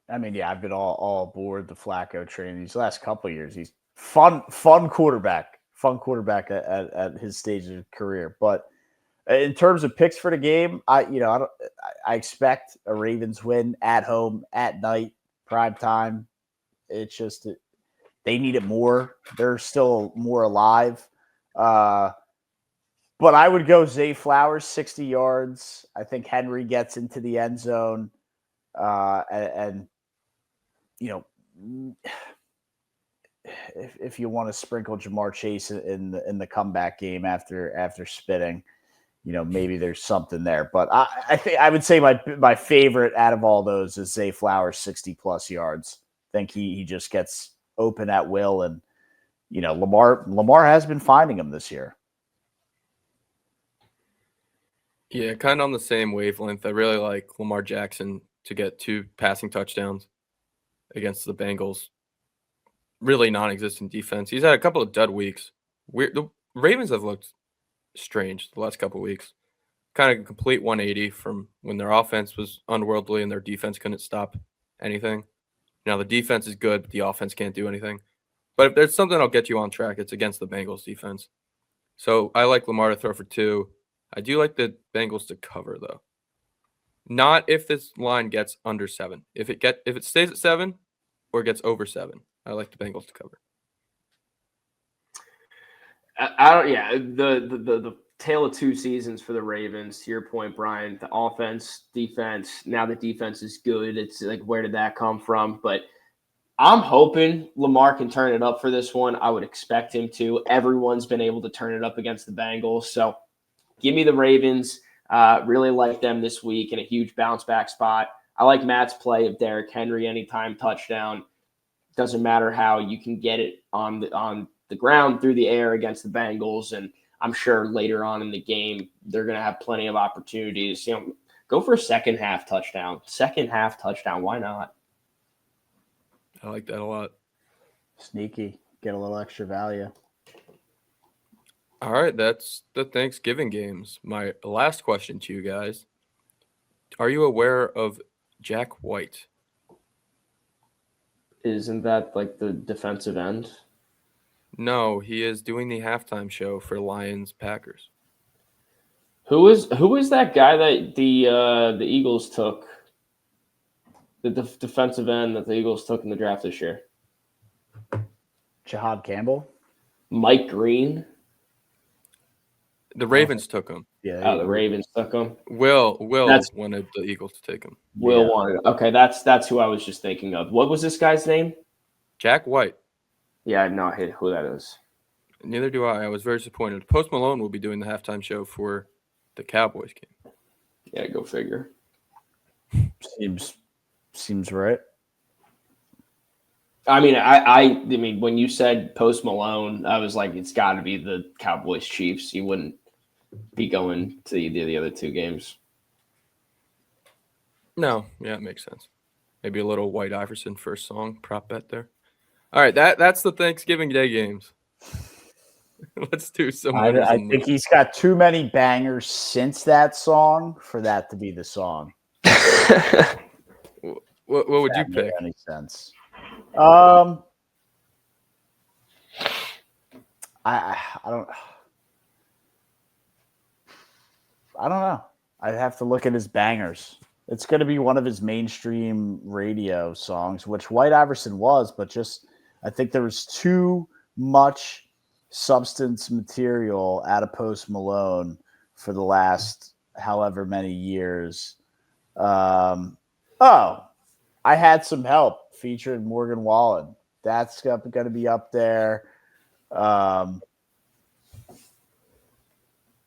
I mean, yeah, I've been all aboard the Flacco train these last couple of years. He's fun quarterback at his stage of career. But in terms of picks for the game, I expect a Ravens win at home at night, prime time. It's just they need it more. They're still more alive. But I would go Zay Flowers 60 yards. I think Henry gets into the end zone, and if you want to sprinkle Jamar Chase in the comeback game after spitting, maybe there's something there. But I think I would say my favorite out of all those is Zay Flowers 60+ yards. I think he just gets open at will, and Lamar has been finding him this year. Yeah, kind of on the same wavelength. I really like Lamar Jackson to get 2 passing touchdowns against the Bengals. Really non-existent defense. He's had a couple of dud weeks. The Ravens have looked strange the last couple of weeks. Kind of a complete 180 from when their offense was unworldly and their defense couldn't stop anything. Now the defense is good, but the offense can't do anything. But if there's something that'll get you on track, it's against the Bengals defense. So I like Lamar to throw for 2. I do like the Bengals to cover, though. Not if this line gets under 7. If it stays at 7 or gets over 7, I like the Bengals to cover. The tale of 2 seasons for the Ravens. To your point, Brian, the offense, defense. Now the defense is good. It's like, where did that come from? But I'm hoping Lamar can turn it up for this one. I would expect him to. Everyone's been able to turn it up against the Bengals, so give me the Ravens. Really like them this week in a huge bounce back spot. I like Matt's play of Derrick Henry anytime touchdown. Doesn't matter how, you can get it on the ground, through the air against the Bengals, and I'm sure later on in the game they're going to have plenty of opportunities. Go for a second half touchdown. Why not? I like that a lot. Sneaky, get a little extra value. All right, that's the Thanksgiving games. My last question to you guys. Are you aware of Jack White? Isn't that like the defensive end? No, he is doing the halftime show for Lions Packers. Who is that guy that the Eagles took? The defensive end that the Eagles took in the draft this year. Jahad Campbell. Mike Green. The Ravens took him. Yeah. Oh, the Ravens took him. Will That's- wanted the Eagles to take him. Will wanted. Okay, that's who I was just thinking of. What was this guy's name? Jack White. Yeah, I have no idea who that is. Neither do I. I was very disappointed. Post Malone will be doing the halftime show for the Cowboys game. Yeah, go figure. Seems right. I mean, I mean, when you said Post Malone, I was like, it's got to be the Cowboys Chiefs. You wouldn't be going to either of the other two games. No, yeah, it makes sense. Maybe a little White Iverson first song prop bet there. All right, that's the Thanksgiving Day games. Let's do some. I think he's got too many bangers since that song for that to be the song. What would you That pick? make any sense? I don't know. I'd have to look at his bangers. It's going to be one of his mainstream radio songs, which White Iverson was, but just I think there was too much substance material out of Post Malone for the last however many years. I Had Some Help featuring Morgan Wallen. That's going to be up there.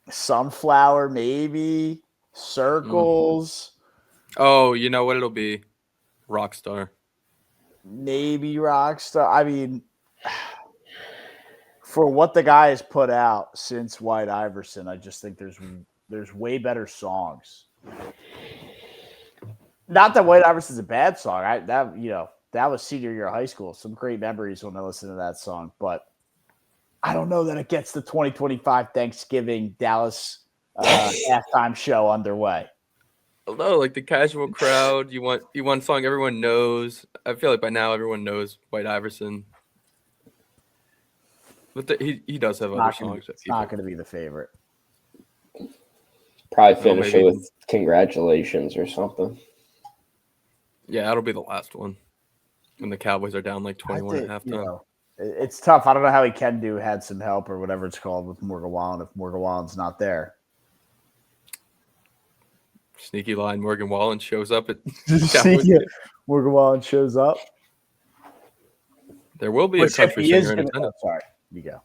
Sunflower, maybe. Circles. Oh, you know what it'll be? Rockstar. Maybe Rockstar. I mean, for what the guy has put out since White Iverson, I just think there's way better songs. Not that White Iverson's a bad song. That was senior year of high school. Some great memories when I listened to that song, but I don't know that it gets the 2025 Thanksgiving Dallas halftime show underway. Although, like the casual crowd, you want a song everyone knows. I feel like by now everyone knows White Iverson, but he does have other songs. It's not going to be the favorite. Probably finish maybe. it with congratulations or something. Yeah, that'll be the last one when the Cowboys are down like 21 at halftime. It's tough. I don't know how he can do Had Some Help or whatever it's called with Morgan Wallen if Morgan Wallen's not there. Sneaky line, Morgan Wallen shows up at Morgan Wallen shows up. There will be a country singer in attendance. Sorry, you go.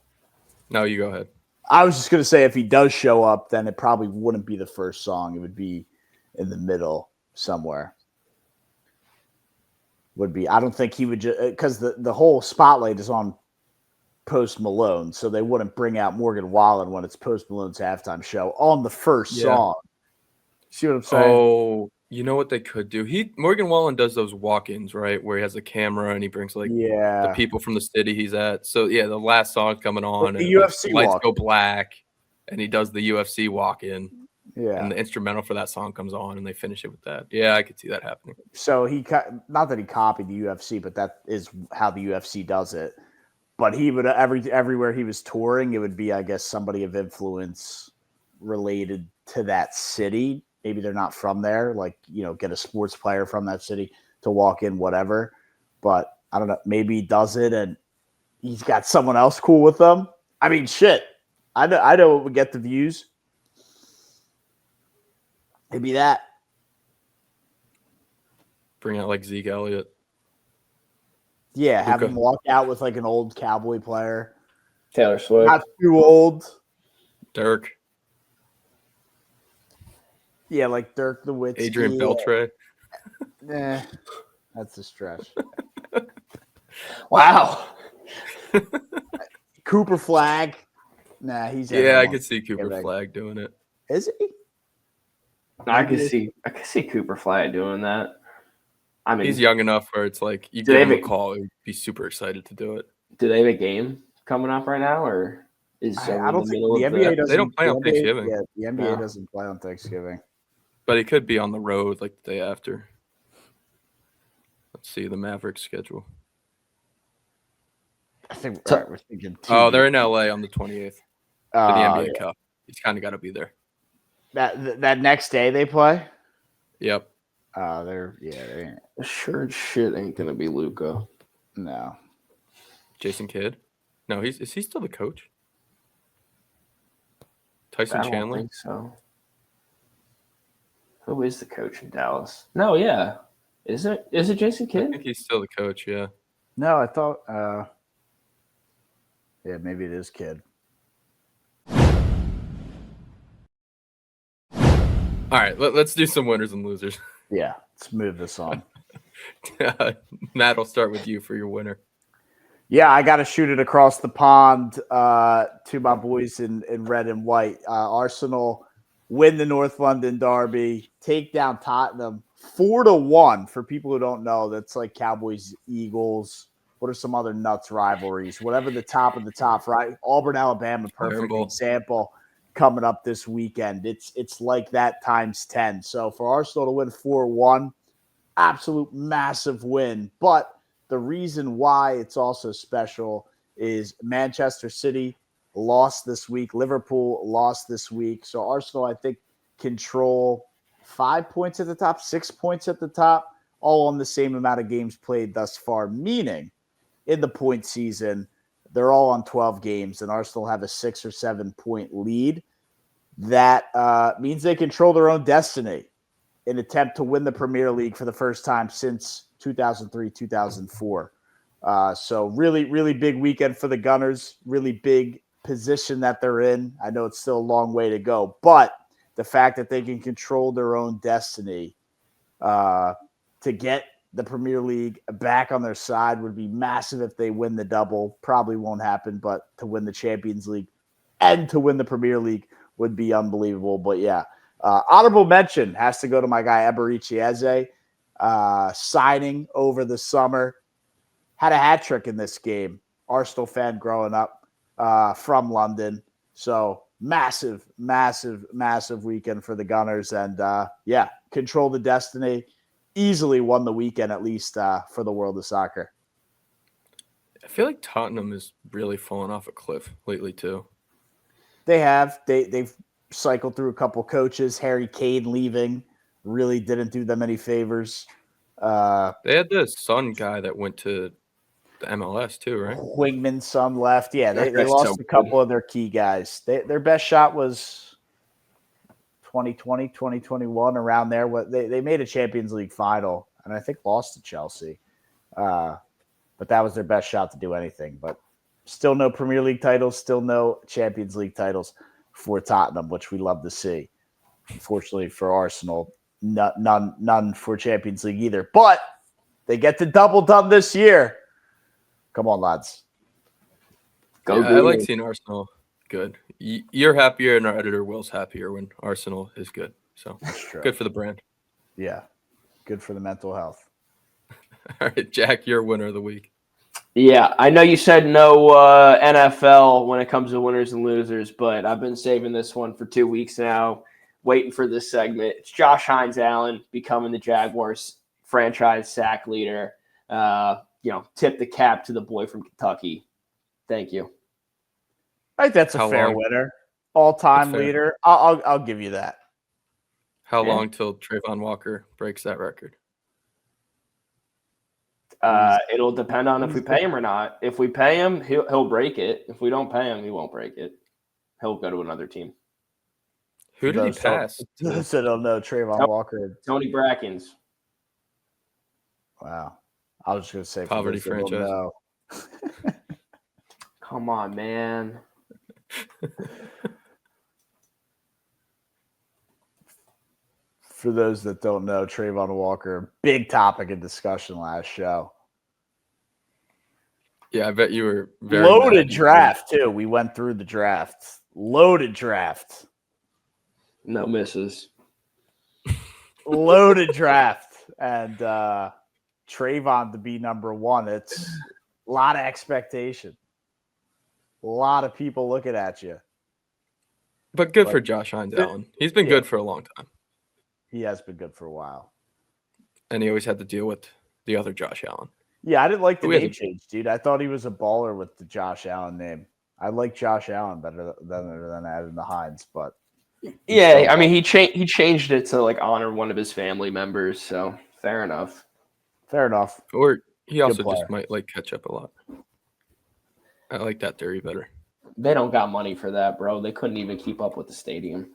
No, you go ahead. I was just going to say if he does show up, then it probably wouldn't be the first song. It would be in the middle somewhere. I don't think he would just because the whole spotlight is on Post Malone, so they wouldn't bring out Morgan Wallen when it's Post Malone's halftime show on the first song. See what I'm saying? Oh, you know what they could do? Morgan Wallen does those walk-ins, right? Where he has a camera and he brings the people from the city he's at. So yeah, the last song's coming on the and UFC lights walk-in. go black and he does the UFC walk-in. Yeah. And the instrumental for that song comes on and they finish it with that. Yeah, I could see that happening. So not that he copied the UFC, but that is how the UFC does it. But he would everywhere he was touring, it would be, I guess, somebody of influence related to that city. Maybe they're not from there, get a sports player from that city to walk in, whatever. But I don't know. Maybe he does it and he's got someone else cool with them. I mean, shit. I know it would get the views. Maybe that. Bring out like Zeke Elliott. Yeah, have him walk out with like an old Cowboy player. Taylor Swift. Not too old. Dirk. Yeah, like Dirk Nowitzki. Adrian Beltre. Nah, that's a stretch. Wow. Cooper Flag. Nah, he's Yeah, I could see Cooper Flag doing it. Is he? I could see Cooper Flag doing that. I mean, he's young enough where it's like you give him a call, he'd be super excited to do it. Do they have a game coming up right now, or is I over in don't the think middle the of NBA the. doesn't. They don't play the on NBA, Thanksgiving. Yeah, the NBA No. doesn't play on Thanksgiving. But he could be on the road like the day after. Let's see the Mavericks schedule. I think So- we're thinking. Oh, they're in LA on the 28th for the NBA yeah. Cup. He's kind of got to be there. That next day they play. Yep. They Sure as shit ain't gonna be Luca. no. Jason Kidd. No, is he still the coach? I Tyson don't Chandler. think so. Who is the coach in Dallas? No, yeah. Is it Jason I Kidd? think he's still the coach. Yeah. No, I thought. Yeah, maybe it is Kid. All right, let's do some winners and losers. Yeah, let's move this on. Matt, I'll start with you for your winner. Yeah, I got to shoot it across the pond to my boys in red and white. Arsenal win the North London Derby, take down Tottenham 4-1. For people who don't know, that's like Cowboys, Eagles. What are some other nuts rivalries? Whatever the top of the top, right? Auburn, Alabama, perfect Iron Bowl. example coming up this weekend. It's like that times 10. So for Arsenal to win 4-1, absolute massive win. But the reason why it's also special is Manchester City lost this week. Liverpool lost this week. So Arsenal, I think, control 5 points at the top, 6 points at the top, all on the same amount of games played thus far, meaning in the point season, they're all on 12 games, and Arsenal have a 6 or 7 point lead. That means they control their own destiny in attempt to win the Premier League for the first time since 2003, 2004. So really, really big weekend for the Gunners, really big position that they're in. I know it's still a long way to go, but the fact that they can control their own destiny to get the Premier League back on their side would be massive if they win the double. Probably won't happen, but to win the Champions League and to win the Premier League would be unbelievable. But yeah, honorable mention has to go to my guy Eberici Eze, signing over the summer. Had a hat trick in this game. Arsenal fan growing up from London. So massive, massive, massive weekend for the Gunners. And yeah, control the destiny. Easily won the weekend, at least for the world of soccer. I feel like Tottenham is really falling off a cliff lately too. They have. They've cycled through a couple coaches. Harry Kane leaving really didn't do them any favors. They had the Sun guy that went to the MLS too, right? Wingman's son left. Yeah, they That guy's lost so a couple of their key guys. Their best shot was 2020, 2021, around there. They made a Champions League final and I think lost to Chelsea. But that was their best shot to do anything. But still no Premier League titles, still no Champions League titles for Tottenham, which we love to see. Unfortunately for Arsenal, none for Champions League either. But they get the double done this year. Come on, lads. Go I like Gooners. seeing Arsenal good. You're happier, and our editor Will's happier when Arsenal is good. So That's true. good for the brand. Yeah. Good for the mental health. All right, Jack, you're winner of the week. Yeah, I know you said no NFL when it comes to winners and losers, but I've been saving this one for 2 weeks now, waiting for this segment. It's Josh Hines Allen becoming the Jaguars franchise sack leader. Tip the cap to the boy from Kentucky. Thank you. I think that's a How fair long? winner. All-time That's fair. leader. I'll give you that. How Yeah. long till Trayvon Walker breaks that record? It'll depend on if we pay him or not. If we pay him, he'll break it. If we don't pay him, he won't break it. He'll go to another team. Who did he Those pass? Those that don't know, Trayvon Walker. Tony Brackens. Wow. I was just going to say, for Poverty those that don't franchise. know. Come on, man. For those that don't know, Trayvon Walker, big topic of discussion last show. Yeah, I bet you were very Loaded mad. draft, too. We went through the draft. Loaded draft. No misses. Loaded draft. And Trayvon to be number one. It's a lot of expectation. A lot of people looking at you. But good for Josh Hines Allen. He's been good for a long time. He has been good for a while. And he always had to deal with the other Josh Allen. Yeah, I didn't like the name change, dude. I thought he was a baller with the Josh Allen name. I like Josh Allen better than adding the Hines, but yeah, I mean he changed it to like honor one of his family members, so fair enough. Fair enough. Or he also just might like ketchup a lot. I like that theory better. They don't got money for that, bro. They couldn't even keep up with the stadium.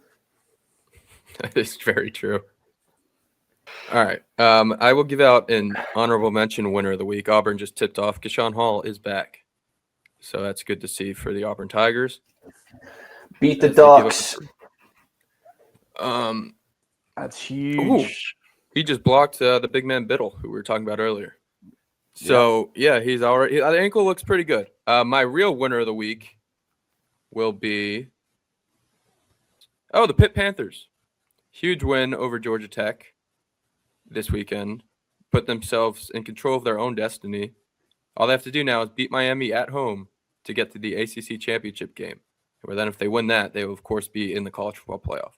That is very true. All right. I will give out an honorable mention winner of the week. Auburn just tipped off. Keshawn Hall is back. So that's good to see for the Auburn Tigers. Beat the Ducks. That's huge. He just blocked the big man Biddle, who we were talking about earlier. So, yeah, he's already – the ankle looks pretty good. My real winner of the week will be – the Pitt Panthers. Huge win over Georgia Tech this weekend. Put themselves in control of their own destiny. All they have to do now is beat Miami at home to get to the ACC championship game. Where then if they win that, they will, of course, be in the college football playoff.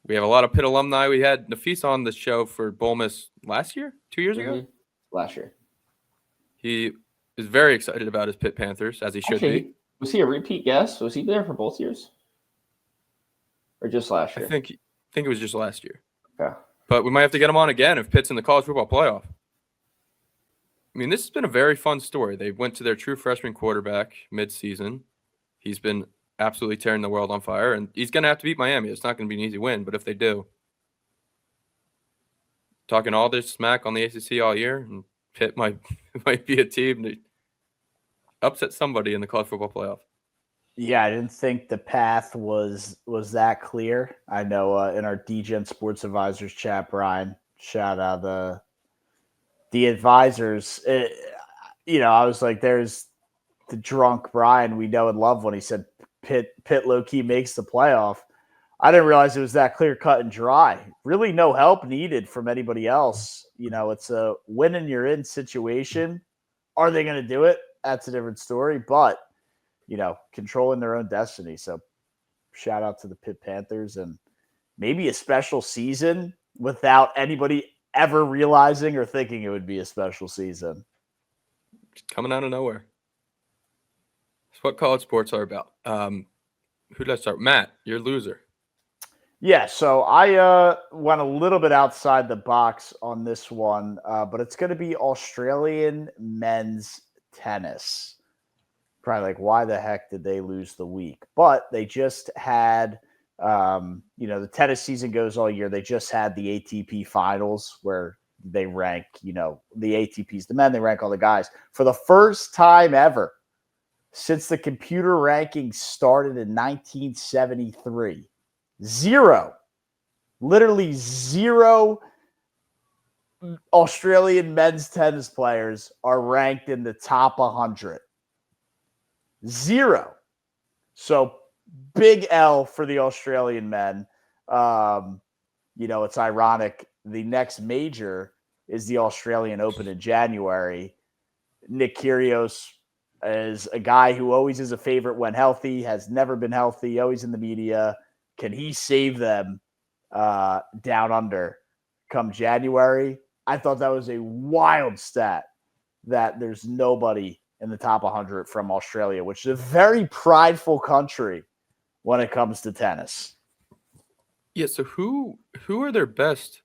We have a lot of Pitt alumni. We had Nafis on the show for Bull Miss last year, 2 years ago. Last year. He is very excited about his Pitt Panthers, as he should be. Was he a repeat guest? Was he there for both years? Or just last year? I think it was just last year. Okay. But we might have to get him on again if Pitt's in the college football playoff. I mean, this has been a very fun story. They went to their true freshman quarterback mid-season. He's been absolutely tearing the world on fire, and he's going to have to beat Miami. It's not going to be an easy win, but if they do, talking all this smack on the ACC all year, and Pitt might be a team to upset somebody in the college football playoff. Yeah, I didn't think the path was that clear. I know in our DGen Sports Advisors chat, Brian, shout out the advisors. I was like, there's the drunk Brian we know and love when he said Pitt low-key makes the playoff. I didn't realize it was that clear, cut, and dry. Really no help needed from anybody else. It's a win and you're in situation. Are they going to do it? That's a different story. But, controlling their own destiny. So shout out to the Pitt Panthers and maybe a special season without anybody ever realizing or thinking it would be a special season. Just coming out of nowhere. That's what college sports are about. Who did I start? Matt, you're a loser. Yeah, so I went a little bit outside the box on this one, but it's going to be Australian men's tennis. Probably like, why the heck did they lose the week? But they just had, the tennis season goes all year. They just had the ATP finals where they rank, the ATPs, the men, they rank all the guys. For the first time ever since the computer rankings started in 1973, literally zero Australian men's tennis players are ranked in the top 100. Zero. So big L for the Australian men. It's ironic. The next major is the Australian Open in January. Nick Kyrgios is a guy who always is a favorite when healthy, has never been healthy, always in the media. Can he save them down under come January? I thought that was a wild stat that there's nobody in the top 100 from Australia, which is a very prideful country when it comes to tennis. Yeah, so who are their best?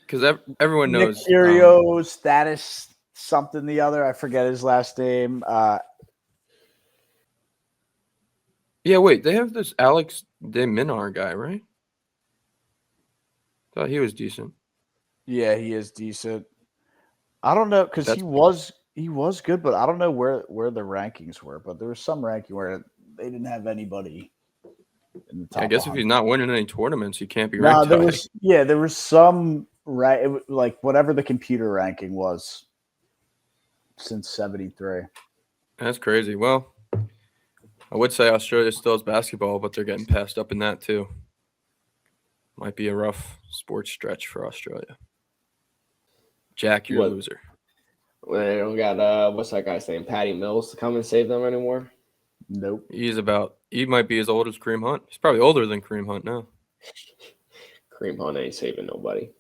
Because everyone knows. Nick Kyrgios, Stanis something the other. I forget his last name. Yeah, wait. They have this Alex de Minaur guy, right? Thought he was decent. Yeah, he is decent. I don't know because he was good, but I don't know where the rankings were. But there was some ranking where they didn't have anybody in the top. I guess 100. if he's not winning any tournaments, he can't be ranked. There was some like whatever the computer ranking was since 73. That's crazy. Well, I would say Australia still has basketball, but they're getting passed up in that too. Might be a rough sports stretch for Australia. Jack, you're a loser. They don't got what's that guy's name? Patty Mills to come and save them anymore. Nope. He might be as old as Kareem Hunt. He's probably older than Kareem Hunt now. Kareem Hunt ain't saving nobody.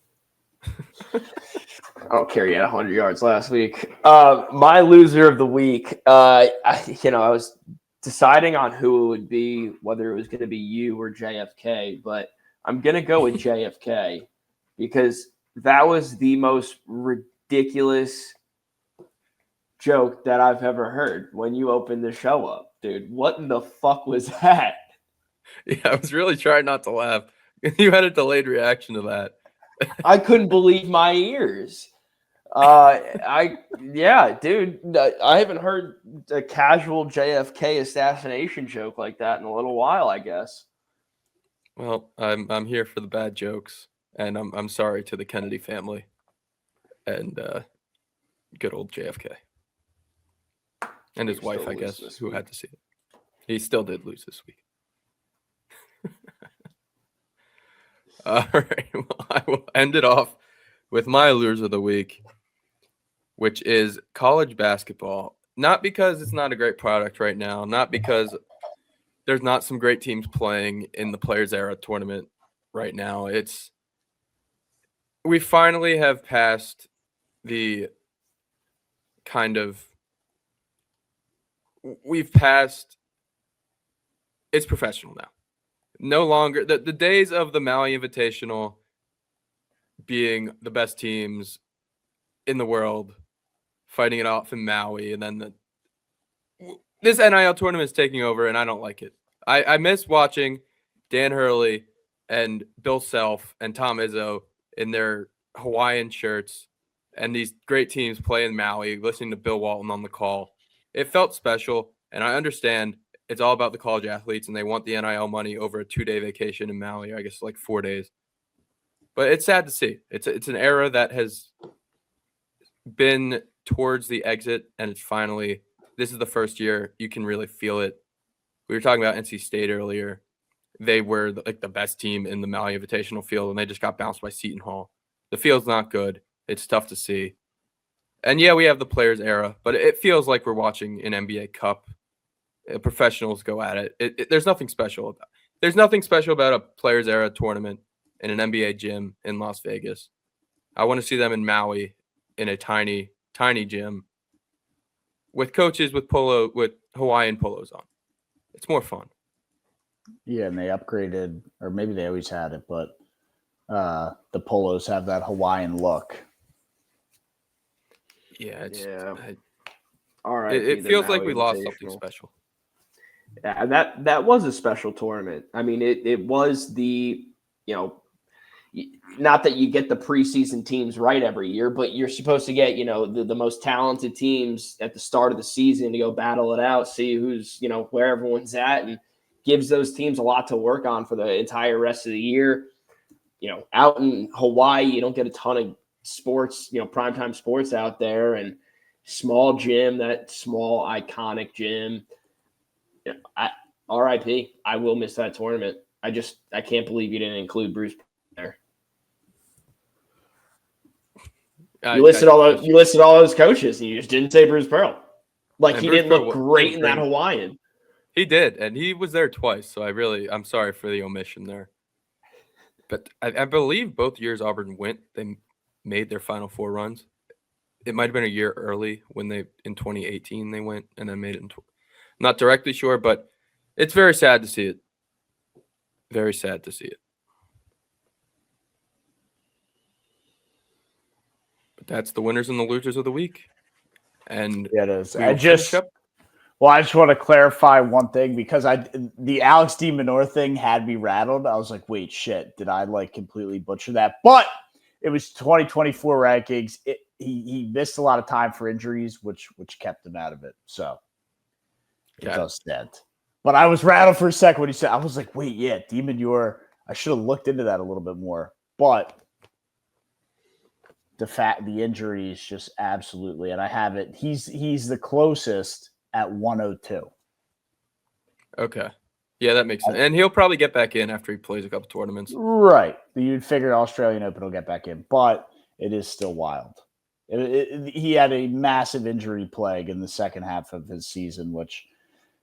I don't care. He had 100 yards last week. My loser of the week. I was deciding on who it would be, whether it was going to be you or JFK, but I'm going to go with JFK because that was the most ridiculous joke that I've ever heard when you opened the show up, dude. What in the fuck was that? Yeah, I was really trying not to laugh. You had a delayed reaction to that. I couldn't believe my ears. Dude, I haven't heard a casual JFK assassination joke like that in a little while, I guess. Well, I'm here for the bad jokes, and I'm sorry to the Kennedy family and good old JFK and his wife, I guess, who had to see it. He still did lose this week. All right, well, I will end it off with my lures of the week, which is college basketball. Not because it's not a great product right now, not because there's not some great teams playing in the Players Era tournament right now. We finally have passed the it's professional now. No longer the days of the Maui Invitational being the best teams in the world fighting it off in Maui, and then this NIL tournament is taking over, and I don't like it. I miss watching Dan Hurley and Bill Self and Tom Izzo in their Hawaiian shirts and these great teams play in Maui, listening to Bill Walton on the call. It felt special, and I understand it's all about the college athletes, and they want the NIL money over a 2-day vacation in Maui, I guess like 4 days. But it's sad to see. It's an era that has been towards the exit, and it's finally – this is the first year you can really feel it. We were talking about NC State earlier. They were the best team in the Maui Invitational field, and they just got bounced by Seton Hall. The field's not good. It's tough to see. And, yeah, we have the Players Era, but it feels like we're watching an NBA Cup. Professionals go at it. There's nothing special about it. There's nothing special about a Players Era tournament in an NBA gym in Las Vegas. I want to see them in Maui in a tiny, tiny gym with coaches with Hawaiian polos on. It's more fun. Yeah, and they upgraded, or maybe they always had it, but the polos have that Hawaiian look. Yeah, All right. It feels like we lost something special. Yeah, that was a special tournament. I mean, it was the, not that you get the preseason teams right every year, but you're supposed to get, the most talented teams at the start of the season to go battle it out, see who's, where everyone's at, and gives those teams a lot to work on for the entire rest of the year. Out in Hawaii, you don't get a ton of sports, primetime sports out there, and small gym, that small iconic gym. RIP. I will miss that tournament. I can't believe you didn't include Bruce there. You listed all those coaches, and you just didn't say Bruce Pearl. Like, he didn't look great in that Hawaiian. He did, and he was there twice. So I'm sorry for the omission there. But I believe both years Auburn went, they made their Final Four runs. It might have been a year early when in 2018 they went and then made it. Not directly sure, but it's very sad to see it. Very sad to see it. But that's the winners and the losers of the week. And yeah, it is. I just want to clarify one thing because the Alex D. Minor thing had me rattled. I was like, wait, shit, did I completely butcher that? But it was 2024 rankings. He missed a lot of time for injuries, which kept him out of it. So it does stand. But I was rattled for a second when he said, I was like, wait, yeah, D. Minor. I should have looked into that a little bit more. But the injuries just absolutely, and I have it. He's the closest at 102. Okay. Yeah, that makes sense. And he'll probably get back in after he plays a couple tournaments. Right. You'd figure Australian Open will get back in, but it is still wild. He had a massive injury plague in the second half of his season, which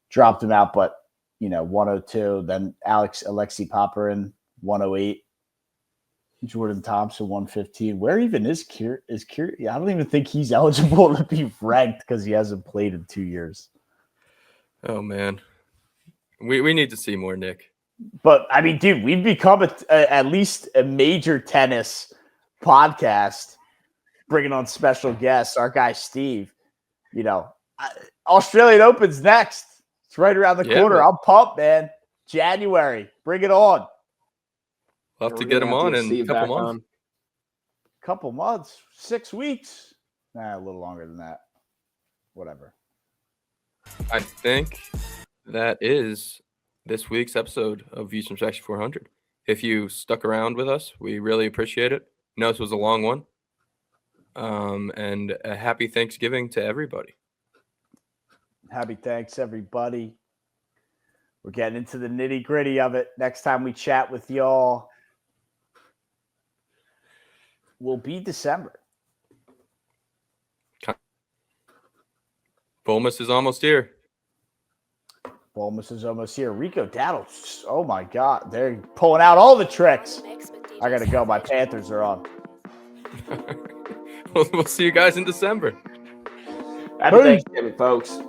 dropped him out. But 102. Then Alexi Popperin 108. Jordan Thompson 115. Where even is Kier? I don't even think he's eligible to be ranked because he hasn't played in 2 years. Oh man, we need to see more Nick. But I mean, dude, we've become at least a major tennis podcast, bringing on special guests. Our guy Steve. Australian Open's next. It's right around the corner. I'm pumped, man. January, bring it on. We'll have to get him on in a couple months. Couple months, 6 weeks. A little longer than that. Whatever. I think that is this week's episode of Views from Section 400. If you stuck around with us, we really appreciate it. I know this was a long one. And a happy Thanksgiving to everybody. Happy thanks, everybody. We're getting into the nitty-gritty of it. Next time we chat with y'all will be December. Bulmus is almost here. Bulmus is almost here. Rico Dowdle, oh my God. They're pulling out all the tricks. I got to go. My Panthers are on. We'll see you guys in December. Happy Thanksgiving, folks.